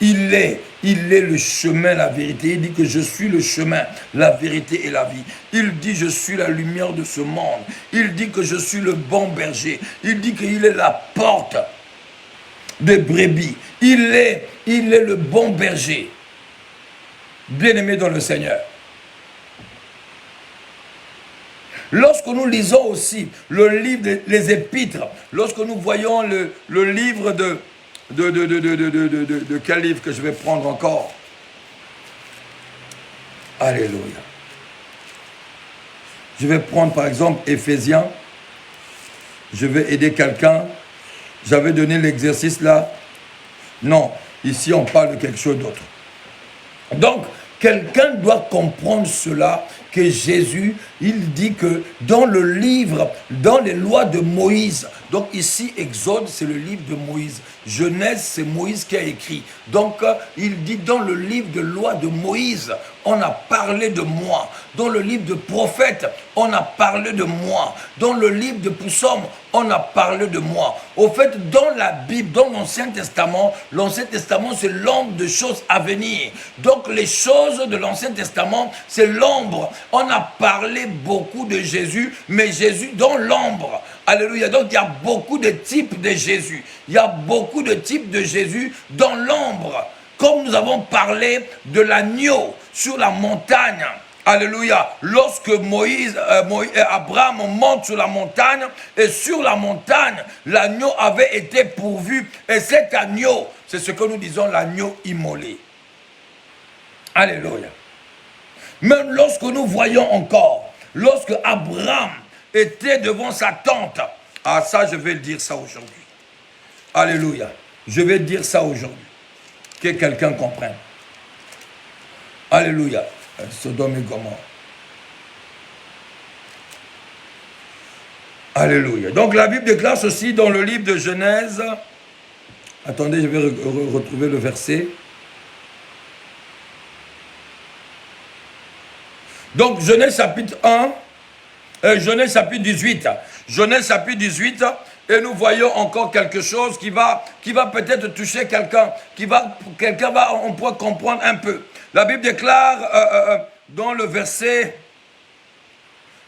Il est le chemin, la vérité. Il dit que je suis le chemin, la vérité et la vie. Il dit je suis la lumière de ce monde. Il dit que je suis le bon berger. Il dit qu'il est la porte des brebis. Il est le bon berger. Bien-aimé dans le Seigneur. Lorsque nous lisons aussi le livre des Épîtres, lorsque nous voyons le livre de quel livre que je vais prendre encore? Alléluia. Je vais prendre par exemple Éphésiens. Je vais aider quelqu'un. J'avais donné l'exercice là. Non, ici on parle de quelque chose d'autre. Donc, quelqu'un doit comprendre cela, que Jésus, il dit que dans le livre, dans les lois de Moïse, donc ici, Exode, c'est le livre de Moïse. Genèse, c'est Moïse qui a écrit. Donc, il dit dans le livre de loi de Moïse, on a parlé de moi. Dans le livre de prophète, on a parlé de moi. Dans le livre de psaume, on a parlé de moi. Au fait, dans la Bible, dans l'Ancien Testament, c'est l'ombre de choses à venir. Donc, les choses de l'Ancien Testament, c'est l'ombre. On a parlé beaucoup de Jésus, mais Jésus dans l'ombre. Alléluia. Donc il y a beaucoup de types de Jésus. Il y a beaucoup de types de Jésus dans l'ombre. Comme nous avons parlé de l'agneau sur la montagne. Alléluia. Lorsque Abraham monte sur la montagne, et sur la montagne, l'agneau avait été pourvu. Et cet agneau, c'est ce que nous disons l'agneau immolé. Alléluia. Même lorsque nous voyons encore, lorsque Abraham était devant sa tente, ah ça je vais dire ça aujourd'hui. Alléluia. Je vais dire ça aujourd'hui. Que quelqu'un comprenne. Alléluia. Sodome et Gomorrhe. Alléluia. Donc la Bible déclare ceci dans le livre de Genèse. Attendez, je vais retrouver le verset. Donc Genèse chapitre 1, Genèse chapitre 18. Genèse chapitre 18, et nous voyons encore quelque chose qui va peut-être toucher quelqu'un, on pourra comprendre un peu. La Bible déclare dans le verset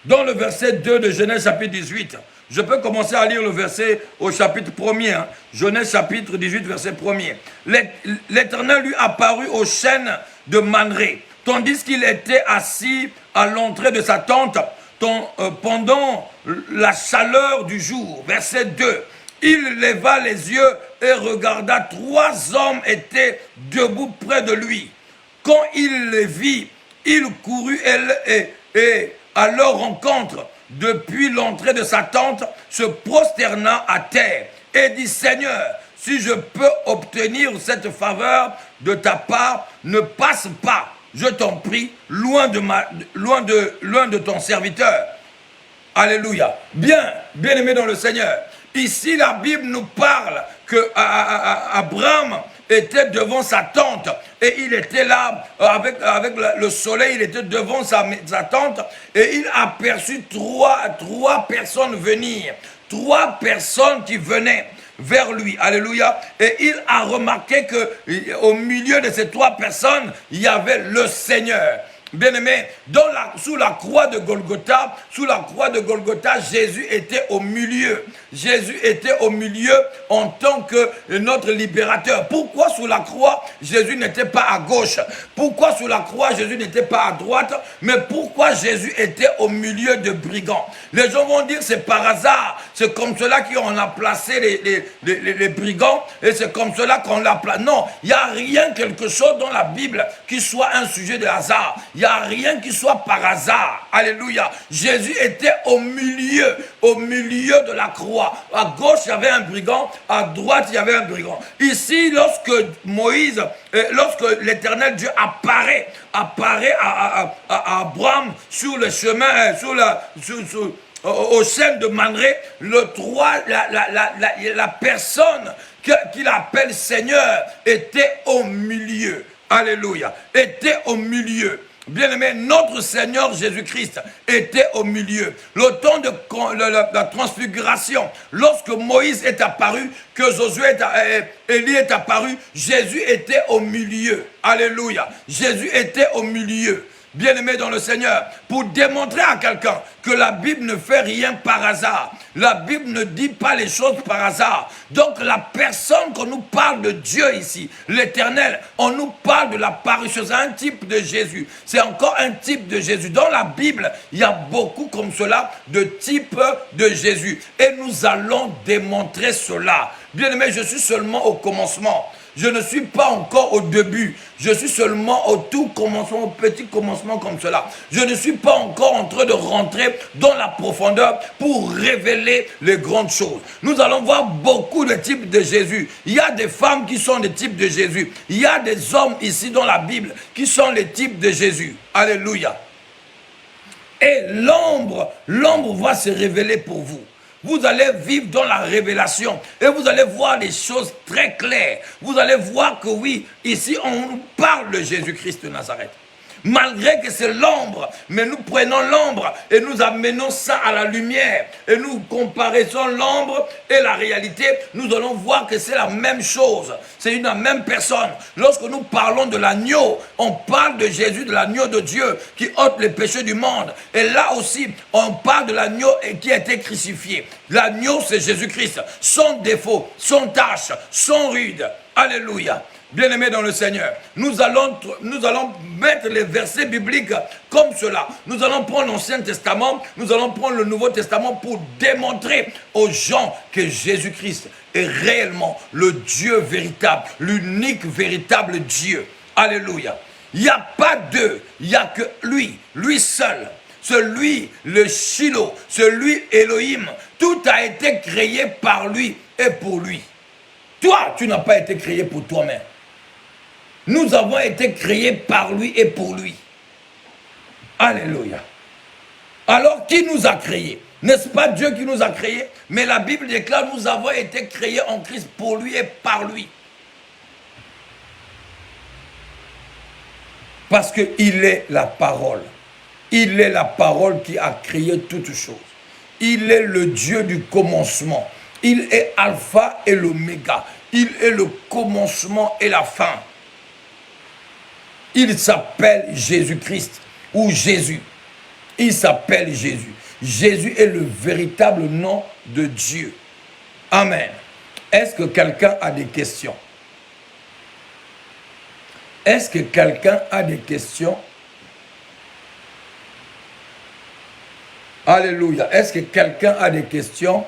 2 de Genèse chapitre 18. Je peux commencer à lire le verset au chapitre 1er. Hein. Genèse chapitre 18, verset 1er. L'Éternel lui apparut au chêne de Mamré, tandis qu'il était assis à l'entrée de sa tente pendant la chaleur du jour. Verset 2. Il leva les yeux et regarda, 3 hommes étaient debout près de lui. Quand il les vit, il courut et à leur rencontre, depuis l'entrée de sa tente, se prosterna à terre et dit: Seigneur, si je peux obtenir cette faveur de ta part, ne passe pas, je t'en prie, loin de ton serviteur. Alléluia. Bien-aimé dans le Seigneur. Ici, la Bible nous parle que Abraham était devant sa tente et il était là avec le soleil, il était devant sa tente et il aperçut trois personnes venir, 3 personnes qui venaient vers lui. Alléluia. Et il a remarqué que au milieu de ces 3 personnes, il y avait le Seigneur. Bien-aimé, sous la croix de Golgotha, Jésus était au milieu. Jésus était au milieu en tant que notre libérateur. Pourquoi sous la croix, Jésus n'était pas à gauche? Pourquoi sous la croix, Jésus n'était pas à droite? Mais pourquoi Jésus était au milieu de brigands? Les gens vont dire c'est par hasard. C'est comme cela qu'on a placé les brigands et c'est comme cela qu'on l'a placé. Non, il n'y a rien, quelque chose dans la Bible qui soit un sujet de hasard. Il n'y a rien qui soit par hasard. Alléluia. Jésus était au milieu de la croix. À gauche, il y avait un brigand. À droite, il y avait un brigand. Ici, lorsque l'Éternel Dieu apparaît à Abraham sur le chemin, au chêne de Mamré, la personne qu'il appelle Seigneur était au milieu. Alléluia. Était au milieu. Bien-aimé, notre Seigneur Jésus-Christ était au milieu. Le temps de la transfiguration, lorsque Moïse est apparu, que Élie est apparu, Jésus était au milieu. Alléluia. Jésus était au milieu. Bien-aimé dans le Seigneur, pour démontrer à quelqu'un que la Bible ne fait rien par hasard. La Bible ne dit pas les choses par hasard. Donc la personne qu'on nous parle de Dieu ici, l'Éternel, on nous parle de l'apparition. C'est un type de Jésus. C'est encore un type de Jésus. Dans la Bible, il y a beaucoup comme cela de types de Jésus. Et nous allons démontrer cela. Bien-aimé, je suis seulement au commencement. Je ne suis pas encore au début. Je suis seulement au tout commencement, au petit commencement comme cela. Je ne suis pas encore en train de rentrer dans la profondeur pour révéler les grandes choses. Nous allons voir beaucoup de types de Jésus. Il y a des femmes qui sont des types de Jésus. Il y a des hommes ici dans la Bible qui sont les types de Jésus. Alléluia. Et l'ombre va se révéler pour vous. Vous allez vivre dans la révélation et vous allez voir des choses très claires. Vous allez voir que oui, ici on nous parle de Jésus-Christ de Nazareth. Malgré que c'est l'ombre, mais nous prenons l'ombre et nous amenons ça à la lumière. Et nous comparaissons l'ombre et la réalité. Nous allons voir que c'est la même chose. C'est la même personne. Lorsque nous parlons de l'agneau, on parle de Jésus, de l'agneau de Dieu qui ôte les péchés du monde. Et là aussi, on parle de l'agneau qui a été crucifié. L'agneau, c'est Jésus-Christ. Sans défaut, sans tâche, sans ride. Alléluia. Bien-aimés dans le Seigneur, nous allons mettre les versets bibliques comme cela. Nous allons prendre l'Ancien Testament, nous allons prendre le Nouveau Testament pour démontrer aux gens que Jésus-Christ est réellement le Dieu véritable, l'unique véritable Dieu. Alléluia. Il n'y a pas deux, il n'y a que lui seul. Celui, le Shiloh, celui Elohim. Tout a été créé par lui et pour lui. Toi, tu n'as pas été créé pour toi-même. Nous avons été créés par lui et pour lui. Alléluia. Alors, qui nous a créés? N'est-ce pas Dieu qui nous a créés? Mais la Bible déclare, nous avons été créés en Christ pour lui et par lui. Parce qu'il est la parole. Il est la parole qui a créé toutes choses. Il est le Dieu du commencement. Il est Alpha et l'Oméga. Il est le commencement et la fin. Il s'appelle Jésus-Christ ou Jésus. Il s'appelle Jésus. Jésus est le véritable nom de Dieu. Amen. Est-ce que quelqu'un a des questions? Est-ce que quelqu'un a des questions? Alléluia. Est-ce que quelqu'un a des questions?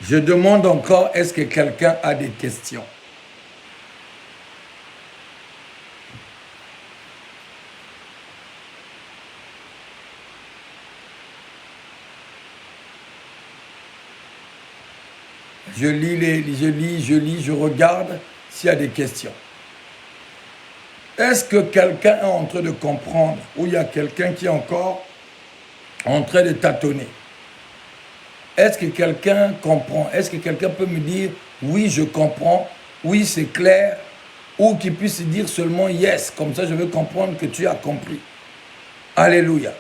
Je demande encore, est-ce que quelqu'un a des questions? Je lis, je regarde s'il y a des questions. Est-ce que quelqu'un est en train de comprendre ou il y a quelqu'un qui est encore en train de tâtonner? Est-ce que quelqu'un comprend? Est-ce que quelqu'un peut me dire, oui, je comprends, oui, c'est clair, ou qu'il puisse dire seulement yes, comme ça je veux comprendre que tu as compris. Alléluia.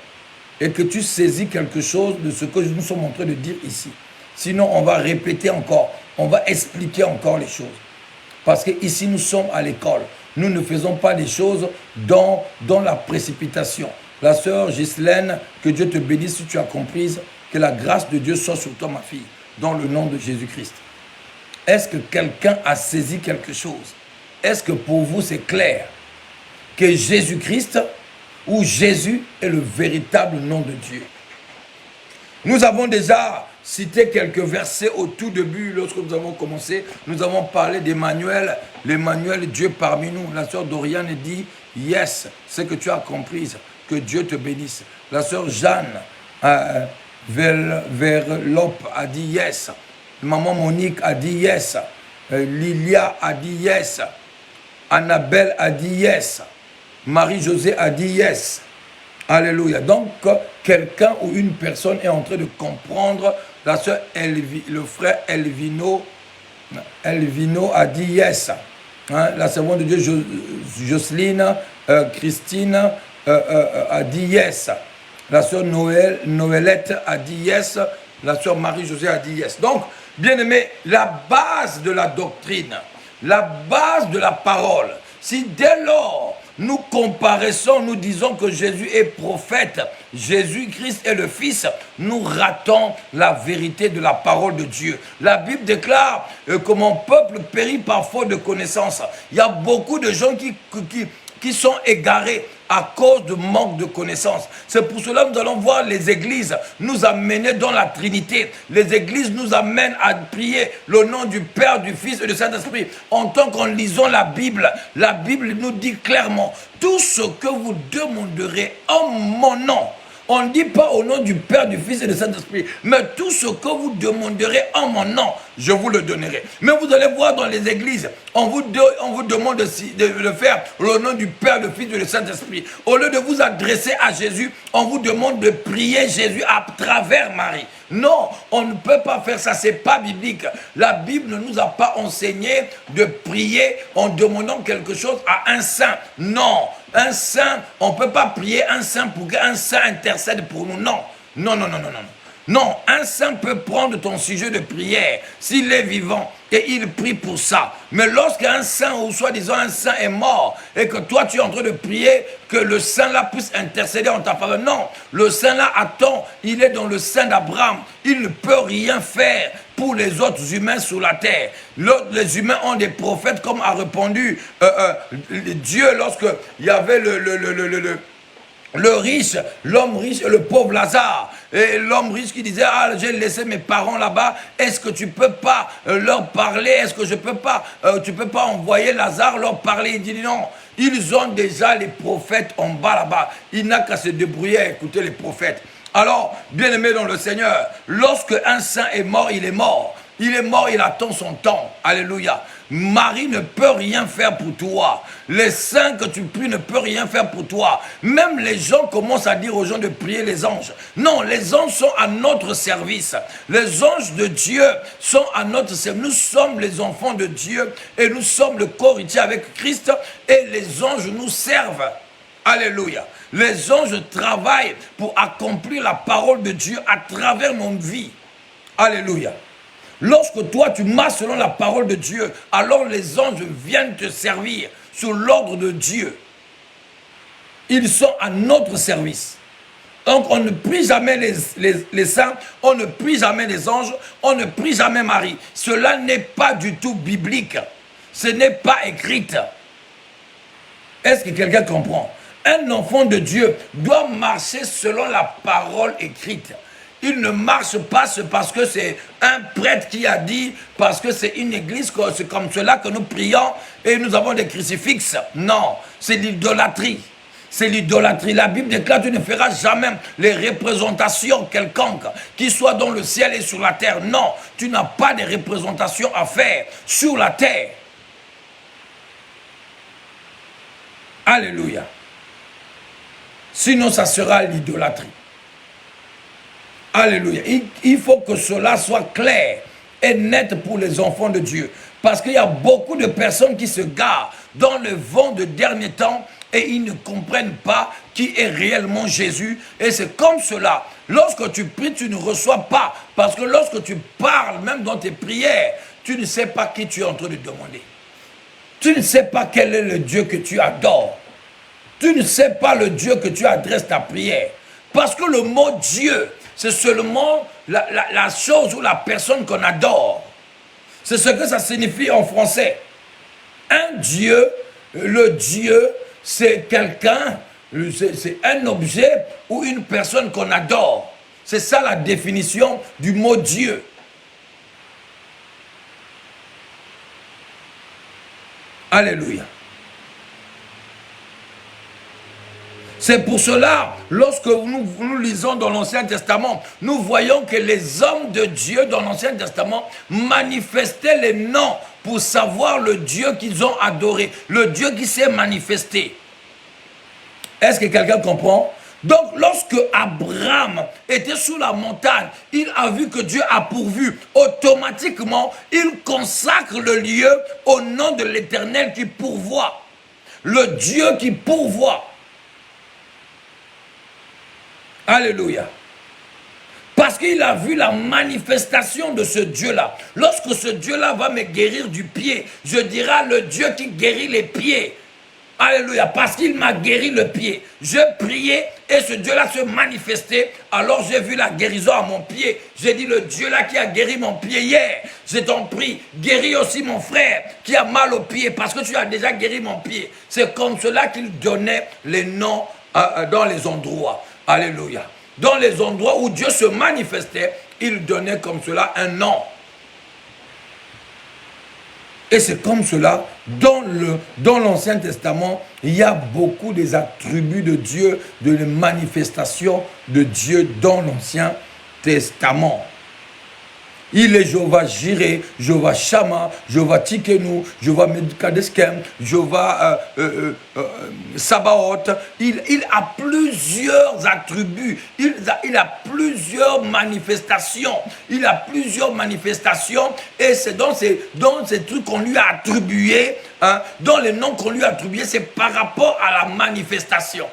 Et que tu saisis quelque chose de ce que nous sommes en train de dire ici. Sinon, on va répéter encore, on va expliquer encore les choses. Parce qu'ici, nous sommes à l'école. Nous ne faisons pas les choses dans la précipitation. La sœur Ghislaine, que Dieu te bénisse si tu as compris. Que la grâce de Dieu soit sur toi, ma fille, dans le nom de Jésus-Christ. Est-ce que quelqu'un a saisi quelque chose? Est-ce que pour vous c'est clair que Jésus-Christ ou Jésus est le véritable nom de Dieu? Nous avons déjà cité quelques versets au tout début, lorsque nous avons commencé. Nous avons parlé d'Emmanuel, l'Emmanuel Dieu parmi nous. La sœur Doriane dit, yes, c'est que tu as compris, que Dieu te bénisse. La sœur Jeanne, Verlope a dit yes. Maman Monique a dit yes. Lilia a dit yes. Annabelle a dit yes. Marie-Josée a dit yes. Alléluia. Donc, quelqu'un ou une personne est en train de comprendre. La soeur le frère Elvino a dit yes. Hein? La servante de Dieu Jocelyne, Christine a dit yes. La sœur Noëlette a dit yes. La sœur Marie-Josée a dit yes. Donc, bien aimé, la base de la doctrine, la base de la parole, si dès lors nous comparaissons, nous disons que Jésus est prophète, Jésus-Christ est le Fils, nous ratons la vérité de la parole de Dieu. La Bible déclare que mon peuple périt par faute de connaissance. Il y a beaucoup de gens qui sont égarés à cause de manque de connaissances. C'est pour cela que nous allons voir les églises nous amener dans la Trinité. Les églises nous amènent à prier le nom du Père, du Fils et du Saint-Esprit. En tant qu'en lisant la Bible nous dit clairement, tout ce que vous demanderez en mon nom, On ne dit pas au nom du Père, du Fils et du Saint-Esprit. Mais tout ce que vous demanderez en mon nom, je vous le donnerai. Mais vous allez voir dans les églises, on vous demande de le faire au nom du Père, du Fils et du Saint-Esprit. Au lieu de vous adresser à Jésus, on vous demande de prier Jésus à travers Marie. Non, on ne peut pas faire ça, c'est pas biblique. La Bible ne nous a pas enseigné de prier en demandant quelque chose à un saint. Non, un saint, on ne peut pas prier un saint pour qu'un saint intercède pour nous. Non, non, non, non, non, non. Non, un saint peut prendre ton sujet de prière s'il est vivant et il prie pour ça. Mais lorsqu'un saint ou soi-disant un saint est mort et que toi tu es en train de prier que le saint là puisse intercéder en ta faveur, non, le saint là attend, il est dans le sein d'Abraham, il ne peut rien faire pour les autres humains sur la terre. Les humains ont des prophètes comme a répondu Dieu lorsqu'il y avait le riche, l'homme riche et le pauvre Lazare. Et l'homme riche qui disait, ah, j'ai laissé mes parents là-bas, est-ce que tu peux pas leur parler? Est-ce que tu peux pas envoyer Lazare leur parler? Il dit non, ils ont déjà les prophètes en bas là-bas. Il n'a qu'à se débrouiller à écouter les prophètes. Alors, bien-aimé dans le Seigneur, lorsque un saint est mort, il est mort. Il est mort, il attend son temps. Alléluia. Marie ne peut rien faire pour toi. Les saints que tu pries ne peuvent rien faire pour toi. Même les gens commencent à dire aux gens de prier les anges. Non, les anges sont à notre service. Les anges de Dieu sont à notre service. Nous sommes les enfants de Dieu et nous sommes le corps entier avec Christ et les anges nous servent. Alléluia. Les anges travaillent pour accomplir la parole de Dieu à travers notre vie. Alléluia. Lorsque toi tu marches selon la parole de Dieu, alors les anges viennent te servir sous l'ordre de Dieu. Ils sont à notre service. Donc on ne prie jamais les saints, on ne prie jamais les anges, on ne prie jamais Marie. Cela n'est pas du tout biblique. Ce n'est pas écrit. Est-ce que quelqu'un comprend? Un enfant de Dieu doit marcher selon la parole écrite. Il ne marche pas parce que c'est un prêtre qui a dit, parce que c'est une église, c'est comme cela que nous prions et nous avons des crucifixes. Non, c'est l'idolâtrie. C'est l'idolâtrie. La Bible déclare, tu ne feras jamais les représentations quelconques, qui soient dans le ciel et sur la terre. Non, tu n'as pas de représentations à faire sur la terre. Alléluia. Sinon, ça sera l'idolâtrie. Alléluia. Il faut que cela soit clair et net pour les enfants de Dieu. Parce qu'il y a beaucoup de personnes qui se garent dans le vent de dernier temps et ils ne comprennent pas qui est réellement Jésus. Et c'est comme cela. Lorsque tu pries, tu ne reçois pas. Parce que lorsque tu parles, même dans tes prières, tu ne sais pas qui tu es en train de demander. Tu ne sais pas quel est le Dieu que tu adores. Tu ne sais pas le Dieu que tu adresses ta prière. Parce que le mot Dieu, c'est seulement la chose ou la personne qu'on adore. C'est ce que ça signifie en français. Un Dieu, le Dieu, c'est quelqu'un, c'est un objet ou une personne qu'on adore. C'est ça la définition du mot Dieu. Alléluia. C'est pour cela, lorsque nous lisons dans l'Ancien Testament, nous voyons que les hommes de Dieu dans l'Ancien Testament manifestaient les noms pour savoir le Dieu qu'ils ont adoré, le Dieu qui s'est manifesté. Est-ce que quelqu'un comprend? Donc, lorsque Abraham était sous la montagne, il a vu que Dieu a pourvu. Automatiquement, il consacre le lieu au nom de l'Éternel qui pourvoit. Le Dieu qui pourvoit. Alléluia. Parce qu'il a vu la manifestation de ce Dieu-là. Lorsque ce Dieu-là va me guérir du pied, je dirai le Dieu qui guérit les pieds. Alléluia. Parce qu'il m'a guéri le pied. Je priais et ce Dieu-là se manifestait. Alors j'ai vu la guérison à mon pied. J'ai dit le Dieu-là qui a guéri mon pied hier. Je t'en prie, guéris aussi mon frère qui a mal au pied parce que tu as déjà guéri mon pied. C'est comme cela qu'il donnait les noms dans les endroits. Alléluia. Dans les endroits où Dieu se manifestait, il donnait comme cela un nom. Et c'est comme cela, dans l'Ancien Testament, il y a beaucoup des attributs de Dieu, de les manifestations de Dieu dans l'Ancien Testament. Il est Jéhovah Jireh, Jéhovah Shammah, Jéhovah Tikenu, Jéhovah Medkadeskem, Jéhovah Sabaoth. Il a plusieurs attributs, il a plusieurs manifestations. Il a plusieurs manifestations et c'est dans ces trucs qu'on lui a attribués, hein, dans les noms qu'on lui a attribués, c'est par rapport à la manifestation.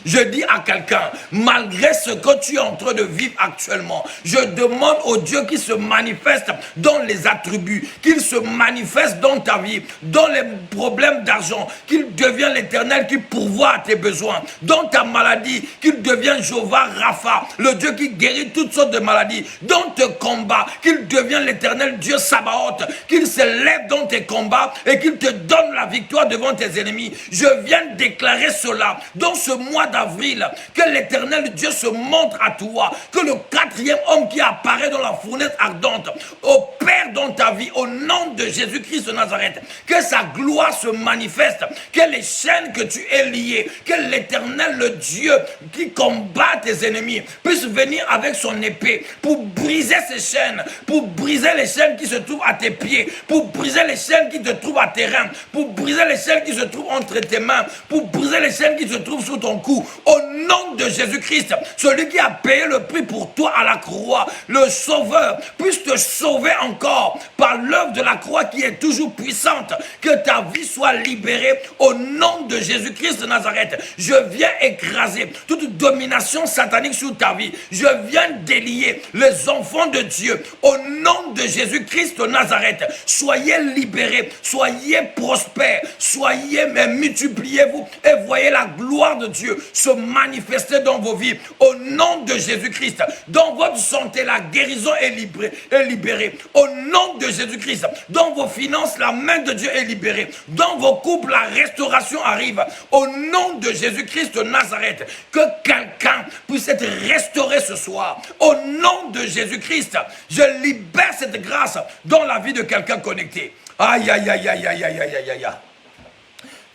Je dis à quelqu'un, malgré ce que tu es en train de vivre actuellement, je demande au Dieu qui se manifeste dans les attributs, qu'il se manifeste dans ta vie, dans les problèmes d'argent, qu'il devienne l'Éternel qui pourvoit à tes besoins, dans ta maladie, qu'il devienne Jéhovah Rapha, le Dieu qui guérit toutes sortes de maladies, dans tes combats, qu'il devienne l'Éternel Dieu Sabaoth, qu'il se lève dans tes combats et qu'il te donne la victoire devant tes ennemis. Je viens déclarer cela dans ce mois d'avril, que l'Éternel Dieu se montre à toi, que le quatrième homme qui apparaît dans la fournaise ardente opère dans ta vie au nom de Jésus-Christ de Nazareth, que sa gloire se manifeste, que les chaînes que tu es liées, que l'Éternel, le Dieu qui combat tes ennemis, puisse venir avec son épée pour briser ces chaînes, pour briser les chaînes qui se trouvent à tes pieds, pour briser les chaînes qui te trouvent à tes reins, pour briser les chaînes qui se trouvent entre tes mains, pour briser les chaînes qui se trouvent sous ton cou. Au nom de Jésus-Christ, celui qui a payé le prix pour toi à la croix, le Sauveur, puisse te sauver encore par l'œuvre de la croix qui est toujours puissante, que ta vie soit libérée au nom de Jésus-Christ de Nazareth. Je viens écraser toute domination satanique sur ta vie. Je viens délier les enfants de Dieu au nom de Jésus-Christ de Nazareth. Soyez libérés, soyez prospères, soyez, mais multipliez-vous et voyez la gloire de Dieu se manifester dans vos vies au nom de Jésus-Christ. Dans votre santé, la guérison est libérée au nom de Jésus-Christ. Dans vos finances, la main de Dieu est libérée. Dans vos couples, la restauration arrive au nom de Jésus-Christ de Nazareth. Que quelqu'un puisse être restauré ce soir au nom de Jésus-Christ. Je libère cette grâce dans la vie de quelqu'un connecté. Aïe, aïe, aïe, aïe, aïe, aïe, aïe, aïe, aïe.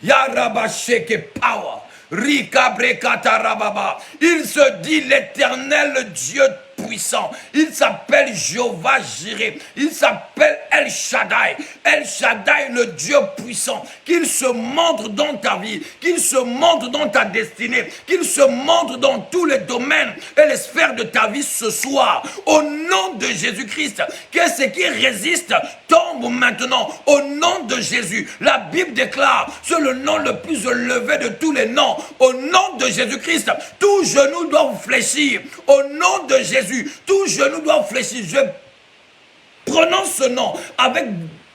Yarabasheke power. Il se dit l'Éternel Dieu puissant. Il s'appelle Jéhovah Jireh. Il s'appelle El Shaddai. El Shaddai, le Dieu puissant. Qu'il se montre dans ta vie, qu'il se montre dans ta destinée, qu'il se montre dans tous les domaines et les sphères de ta vie ce soir. Au nom de Jésus-Christ, que ce qui résiste tombe maintenant. Au nom de Jésus, la Bible déclare, c'est le nom le plus élevé de tous les noms. Au nom de Jésus-Christ, tout genou doit fléchir. Au nom de Jésus, tout genou doit fléchir. Je prononce ce nom avec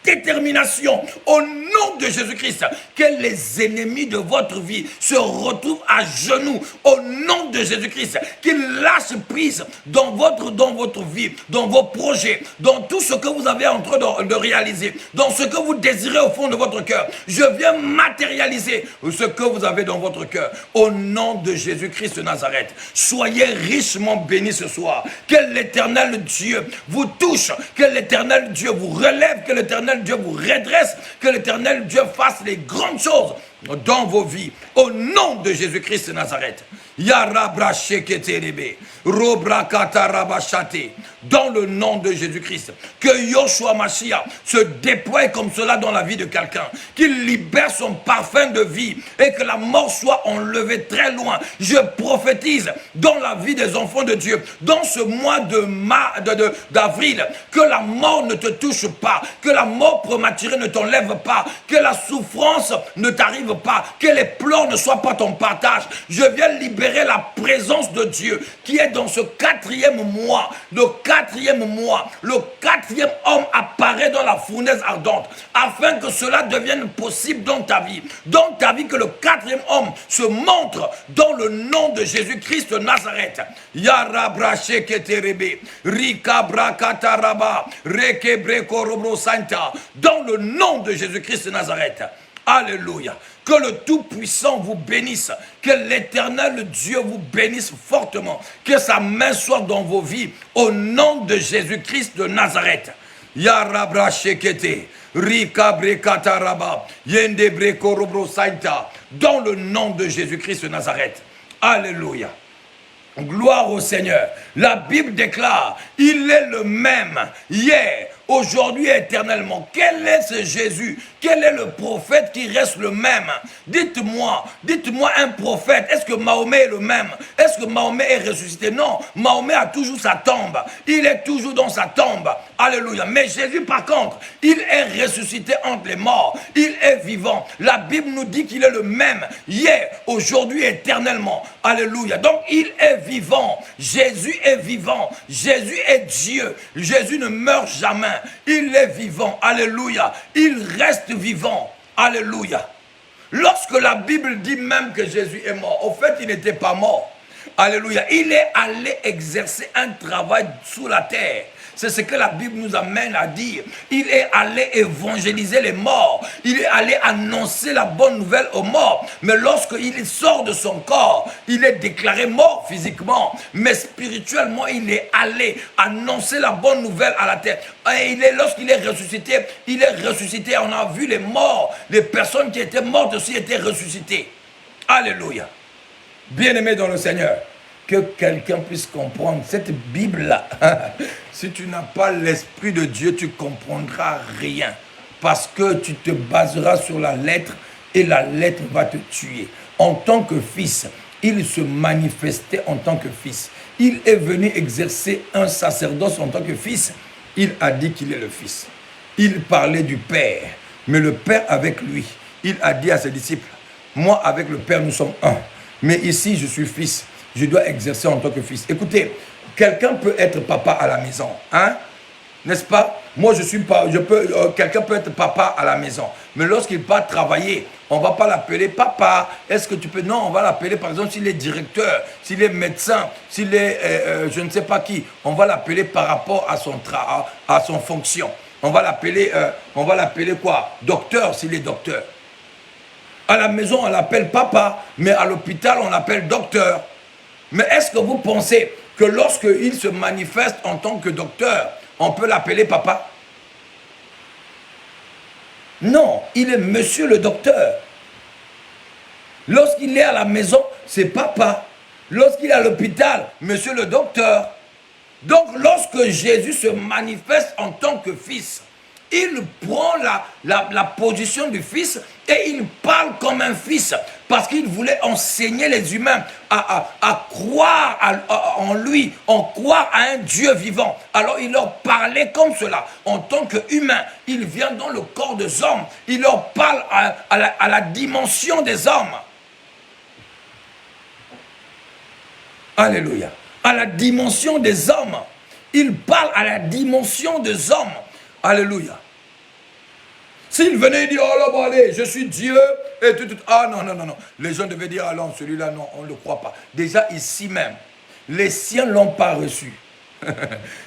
détermination au nom de Jésus-Christ, que les ennemis de votre vie se retrouvent à genoux au nom de Jésus-Christ, qu'ils lâchent prise dans votre vie, dans vos projets, dans tout ce que vous avez en train de réaliser, dans ce que vous désirez au fond de votre cœur. Je viens matérialiser ce que vous avez dans votre cœur au nom de Jésus-Christ de Nazareth. Soyez richement bénis ce soir, que l'Éternel Dieu vous touche, que l'Éternel Dieu vous relève, que l'Éternel Dieu vous redresse, que l'Éternel Dieu fasse les grandes choses dans vos vies, au nom de Jésus-Christ de Nazareth. Dans le nom de Jésus-Christ, que Yoshua Mashiach se déploie comme cela dans la vie de quelqu'un, qu'il libère son parfum de vie et que la mort soit enlevée très loin. Je prophétise dans la vie des enfants de Dieu, dans ce mois d'avril, que la mort ne te touche pas, que la mort prématurée ne t'enlève pas, que la souffrance ne t'arrive pas, que les pleurs ne soient pas ton partage. Je viens libérer la présence de Dieu qui est dans ce quatrième mois. Le quatrième homme apparaît dans la fournaise ardente, afin que cela devienne possible dans ta vie. Dans ta vie, que le quatrième homme se montre dans le nom de Jésus-Christ de Nazareth. Dans le nom de Jésus-Christ de Nazareth. Alléluia. Que le Tout-Puissant vous bénisse. Que l'Éternel Dieu vous bénisse fortement. Que sa main soit dans vos vies. Au nom de Jésus-Christ de Nazareth. Yarabra shekete. Rika brekataraba. Yende brekorobro saita. Dans le nom de Jésus-Christ de Nazareth. Alléluia. Gloire au Seigneur. La Bible déclare, il est le même hier, aujourd'hui et éternellement. Quel est ce Jésus? Quel est le prophète qui reste le même? Dites-moi un prophète. Est-ce que Mahomet est le même? Est-ce que Mahomet est ressuscité? Non, Mahomet a toujours sa tombe. Il est toujours dans sa tombe. Alléluia. Mais Jésus, par contre, il est ressuscité entre les morts. Il est vivant. La Bible nous dit qu'il est le même hier, aujourd'hui et éternellement. Alléluia. Donc, il est vivant. Jésus est vivant. Jésus est Dieu. Jésus ne meurt jamais. Il est vivant. Alléluia. Il reste vivant. Alléluia. Lorsque la Bible dit même que Jésus est mort, au fait, il n'était pas mort. Alléluia. Il est allé exercer un travail sous la terre. C'est ce que la Bible nous amène à dire. Il est allé évangéliser les morts. Il est allé annoncer la bonne nouvelle aux morts. Mais lorsqu'il sort de son corps, il est déclaré mort physiquement. Mais spirituellement, il est allé annoncer la bonne nouvelle à la terre. Et lorsqu'il est ressuscité, on a vu les morts. Les personnes qui étaient mortes aussi étaient ressuscitées. Alléluia. Bien-aimés dans le Seigneur, que quelqu'un puisse comprendre cette Bible-là. Si tu n'as pas l'Esprit de Dieu, tu ne comprendras rien. Parce que tu te baseras sur la lettre et la lettre va te tuer. En tant que fils, il se manifestait en tant que fils. Il est venu exercer un sacerdoce en tant que fils. Il a dit qu'il est le fils. Il parlait du Père, mais le Père avec lui. Il a dit à ses disciples, moi avec le Père nous sommes un. Mais ici je suis fils. Je dois exercer en tant que fils. Écoutez, quelqu'un peut être papa à la maison, hein? N'est-ce pas? Moi, quelqu'un peut être papa à la maison. Mais lorsqu'il part travailler, on ne va pas l'appeler papa. Est-ce que tu peux? Non, on va l'appeler, par exemple, s'il est directeur, s'il est médecin, s'il est je ne sais pas qui. On va l'appeler par rapport à son fonction. On va l'appeler quoi? Docteur, s'il est docteur. À la maison, on l'appelle papa, mais à l'hôpital, on l'appelle docteur. Mais est-ce que vous pensez que lorsqu'il se manifeste en tant que docteur, on peut l'appeler papa? Non, il est monsieur le docteur. Lorsqu'il est à la maison, c'est papa. Lorsqu'il est à l'hôpital, monsieur le docteur. Donc lorsque Jésus se manifeste en tant que fils, il prend la position du fils et il parle comme un fils parce qu'il voulait enseigner les humains à croire en lui, en croire à un Dieu vivant. Alors il leur parlait comme cela. En tant qu'humain, il vient dans le corps des hommes. Il leur parle à la dimension des hommes. Alléluia. À la dimension des hommes. Il parle à la dimension des hommes. Alléluia. S'il venait dire, oh là, bon, allez, je suis Dieu, et tout. Ah non. Les gens devaient dire, ah non, celui-là, non, on ne le croit pas. Déjà ici même, les siens ne l'ont pas reçu.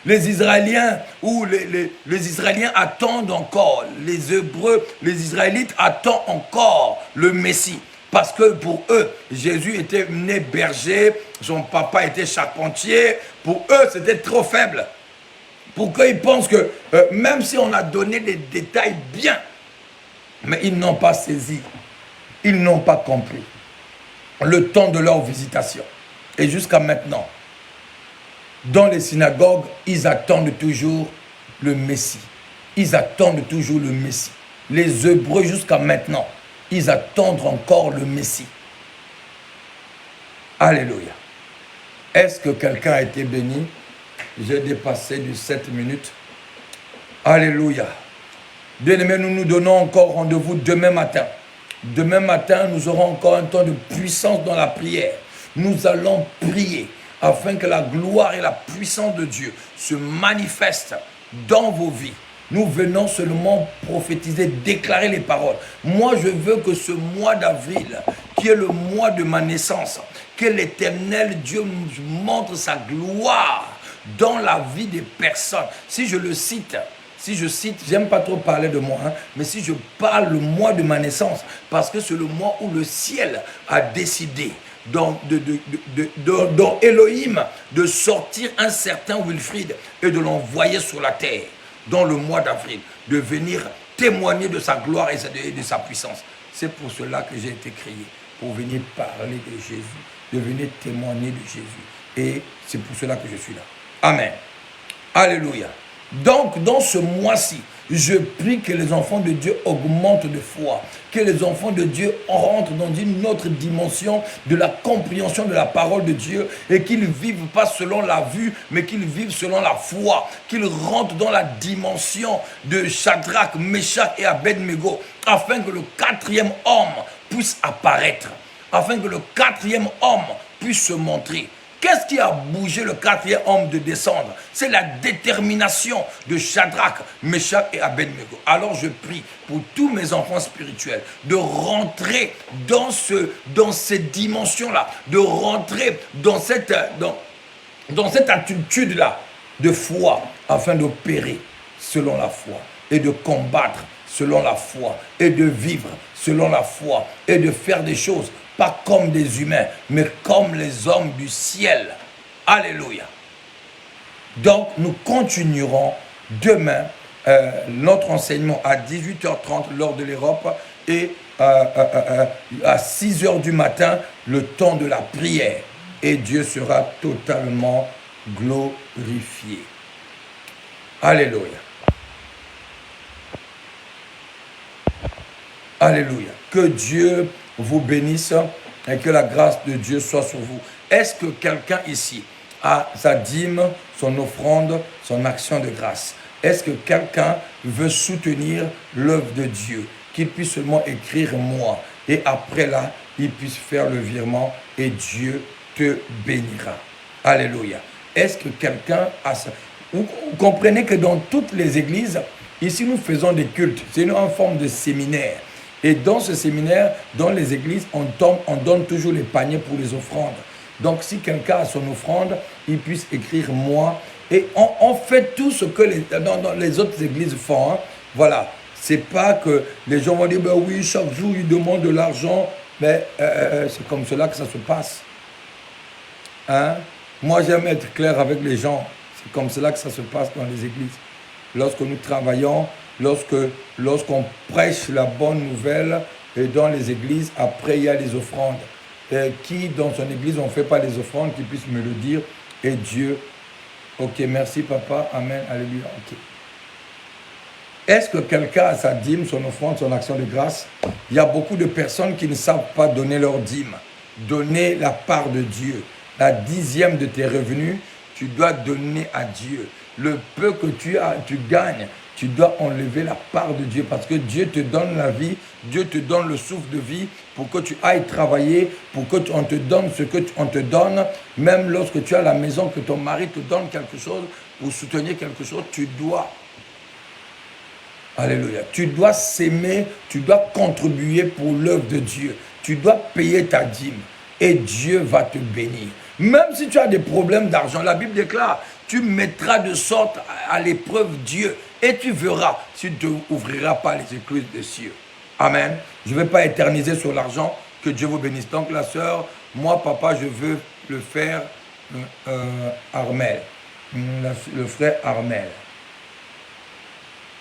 Les Israéliens, ou les Israéliens attendent encore, les Hébreux, les Israélites attendent encore le Messie. Parce que pour eux, Jésus était né berger, son papa était charpentier. Pour eux, c'était trop faible. Pour qu'ils pensent que même si on a donné des détails bien, mais ils n'ont pas saisi, ils n'ont pas compris le temps de leur visitation. Et jusqu'à maintenant, dans les synagogues, ils attendent toujours le Messie. Ils attendent toujours le Messie. Les Hébreux, jusqu'à maintenant, ils attendent encore le Messie. Alléluia. Est-ce que quelqu'un a été béni? J'ai dépassé de 7 minutes. Alléluia. Bien-aimés, nous nous donnons encore rendez-vous demain matin. Demain matin, nous aurons encore un temps de puissance dans la prière. Nous allons prier afin que la gloire et la puissance de Dieu se manifestent dans vos vies. Nous venons seulement prophétiser, déclarer les paroles. Moi, je veux que ce mois d'avril, qui est le mois de ma naissance, que l'Éternel Dieu nous montre sa gloire dans la vie des personnes. Si je cite, j'aime pas trop parler de moi, hein, mais si je parle le mois de ma naissance, parce que c'est le mois où le ciel a décidé dans Elohim de sortir un certain Wilfrid et de l'envoyer sur la terre. dans le mois d'avril, de venir témoigner de sa gloire et de sa puissance. C'est pour cela que j'ai été créé, pour venir parler de Jésus, de venir témoigner de Jésus. Et c'est pour cela que je suis là. Amen. Alléluia. Donc, dans ce mois-ci, je prie que les enfants de Dieu augmentent de foi, que les enfants de Dieu rentrent dans une autre dimension de la compréhension de la parole de Dieu et qu'ils ne vivent pas selon la vue, mais qu'ils vivent selon la foi, qu'ils rentrent dans la dimension de Shadrach, Meshach et Abednego, afin que le quatrième homme puisse apparaître, afin que le quatrième homme puisse se montrer. Qu'est-ce qui a bougé le quatrième homme de descendre? C'est la détermination de Shadrach, Meshach et Abednego. Alors je prie pour tous mes enfants spirituels de rentrer dans cette dimension-là, de rentrer dans cette attitude-là de foi, afin d'opérer selon la foi et de combattre selon la foi et de vivre selon la foi et de faire des choses pas comme des humains, mais comme les hommes du ciel. Alléluia. Donc, nous continuerons demain notre enseignement à 18h30 lors de l'Europe et à 6h du matin, le temps de la prière. Et Dieu sera totalement glorifié. Alléluia. Alléluia. Que Dieu vous bénisse et que la grâce de Dieu soit sur vous. Est-ce que quelqu'un ici a sa dîme, son offrande, son action de grâce? Est-ce que quelqu'un veut soutenir l'œuvre de Dieu? Qu'il puisse seulement écrire moi et après là, il puisse faire le virement et Dieu te bénira. Alléluia. Est-ce que quelqu'un a ça? Vous comprenez que dans toutes les églises, ici nous faisons des cultes. C'est une forme de séminaire. Et dans ce séminaire, dans les églises, on donne toujours les paniers pour les offrandes. Donc, si quelqu'un a son offrande, il puisse écrire « moi ». Et on fait tout ce que dans les autres églises font. Hein. Voilà. C'est pas que les gens vont dire ben « oui, chaque jour, ils demandent de l'argent ». Mais c'est comme cela que ça se passe. Hein? Moi, j'aime être clair avec les gens. C'est comme cela que ça se passe dans les églises. Lorsque nous travaillons, lorsqu'on prêche la bonne nouvelle et dans les églises, après il y a les offrandes. Et qui dans son église on ne fait pas les offrandes, qui puisse me le dire. Et Dieu, ok, merci papa, amen, alléluia, ok. Est-ce que quelqu'un a sa dîme, son offrande, son action de grâce? Il y a beaucoup de personnes qui ne savent pas donner leur dîme, donner la part de Dieu. La 10e de tes revenus, tu dois donner à Dieu. Le peu que tu gagnes, tu dois enlever la part de Dieu parce que Dieu te donne la vie, Dieu te donne le souffle de vie pour que tu ailles travailler, pour qu'on te donne ce qu'on te donne. Même lorsque tu es à la maison, que ton mari te donne quelque chose pour soutenir quelque chose, tu dois. Alléluia. Tu dois s'aimer, tu dois contribuer pour l'œuvre de Dieu. Tu dois payer ta dîme et Dieu va te bénir. Même si tu as des problèmes d'argent, la Bible déclare, tu mettras de sorte à l'épreuve Dieu et tu verras si tu n'ouvriras pas les écluses des cieux. Amen. Je ne vais pas éterniser sur l'argent. Que Dieu vous bénisse. Donc la sœur, moi papa, je veux le faire Armel. Le frère Armel.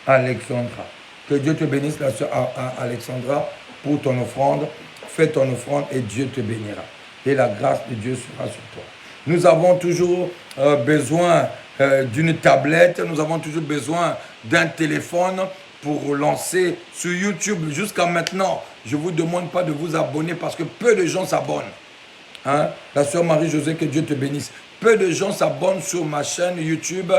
Alexandra. Que Dieu te bénisse la sœur Alexandra pour ton offrande. Fais ton offrande et Dieu te bénira. Et la grâce de Dieu sera sur toi. Nous avons toujours besoin d'une tablette, nous avons toujours besoin d'un téléphone pour lancer sur YouTube. Jusqu'à maintenant, je ne vous demande pas de vous abonner parce que peu de gens s'abonnent. Hein? La sœur Marie-Josée, que Dieu te bénisse. Peu de gens s'abonnent sur ma chaîne YouTube,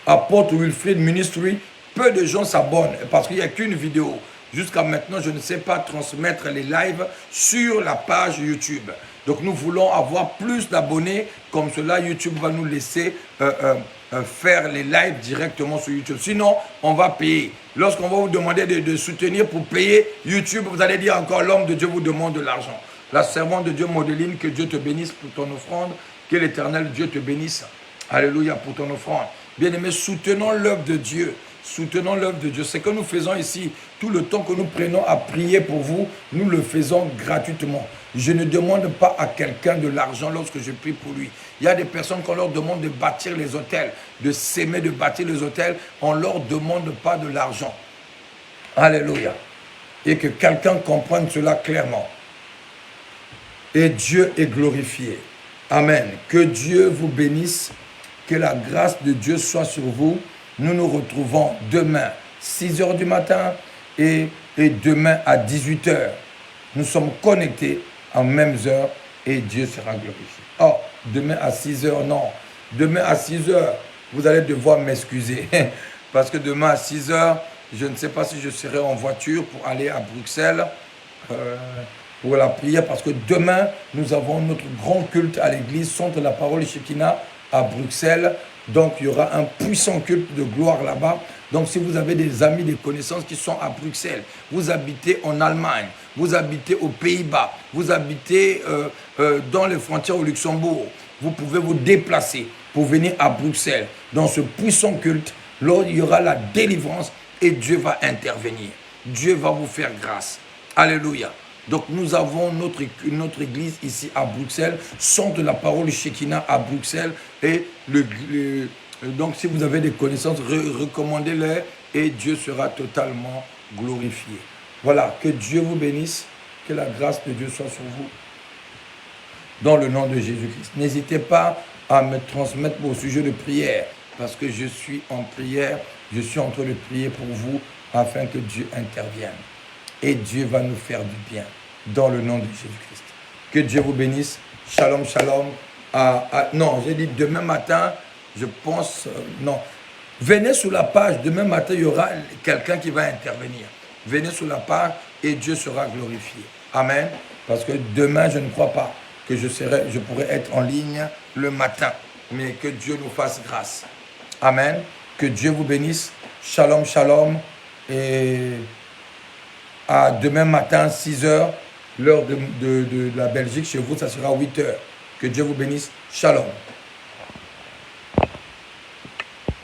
Apôtre Wilfrid Ministry. Peu de gens s'abonnent parce qu'il n'y a qu'une vidéo. Jusqu'à maintenant, je ne sais pas transmettre les lives sur la page YouTube. Donc, nous voulons avoir plus d'abonnés. Comme cela, YouTube va nous laisser faire les lives directement sur YouTube. Sinon, on va payer. Lorsqu'on va vous demander de soutenir pour payer YouTube, vous allez dire encore, l'homme de Dieu vous demande de l'argent. La servante de Dieu, Modeline, que Dieu te bénisse pour ton offrande. Que l'Éternel Dieu te bénisse. Alléluia pour ton offrande. Bien-aimés, soutenons l'œuvre de Dieu. Soutenons l'œuvre de Dieu. Ce que nous faisons ici, tout le temps que nous prenons à prier pour vous, nous le faisons gratuitement. Je ne demande pas à quelqu'un de l'argent lorsque je prie pour lui. Il y a des personnes qu'on leur demande de bâtir les hôtels, de s'aimer, de bâtir les hôtels. On ne leur demande pas de l'argent. Alléluia. Et que quelqu'un comprenne cela clairement. Et Dieu est glorifié. Amen. Que Dieu vous bénisse. Que la grâce de Dieu soit sur vous. Nous nous retrouvons demain, 6 h du matin et demain à 18 h. Nous sommes connectés en mêmes heures et Dieu sera glorifié. Oh, demain à 6 h, non. Demain à 6 h, vous allez devoir m'excuser. Parce que demain à 6 h, je ne sais pas si je serai en voiture pour aller à Bruxelles pour la prière. Parce que demain, nous avons notre grand culte à l'église Centre de la Parole Shekinah à Bruxelles. Donc, il y aura un puissant culte de gloire là-bas. Donc, si vous avez des amis, des connaissances qui sont à Bruxelles, vous habitez en Allemagne, vous habitez aux Pays-Bas, vous habitez dans les frontières au Luxembourg, vous pouvez vous déplacer pour venir à Bruxelles dans ce puissant culte. Là, il y aura la délivrance et Dieu va intervenir. Dieu va vous faire grâce. Alléluia. Donc, nous avons notre église ici à Bruxelles, Centre de la Parole Shekinah à Bruxelles. Et donc, si vous avez des connaissances, recommandez-les et Dieu sera totalement glorifié. Voilà, que Dieu vous bénisse, que la grâce de Dieu soit sur vous. Dans le nom de Jésus-Christ. N'hésitez pas à me transmettre vos sujets de prière, parce que je suis en prière, je suis en train de prier pour vous, afin que Dieu intervienne. Et Dieu va nous faire du bien, dans le nom de Jésus-Christ. Que Dieu vous bénisse. Shalom, shalom. Non, j'ai dit demain matin, je pense, non. Venez sur la page, demain matin, il y aura quelqu'un qui va intervenir. Venez sur la page et Dieu sera glorifié. Amen. Parce que demain, je ne crois pas que je pourrai être en ligne le matin. Mais que Dieu nous fasse grâce. Amen. Que Dieu vous bénisse. Shalom, shalom. Et à demain matin, 6 h, l'heure de la Belgique, chez vous, ça sera 8 h. Que Dieu vous bénisse. Shalom.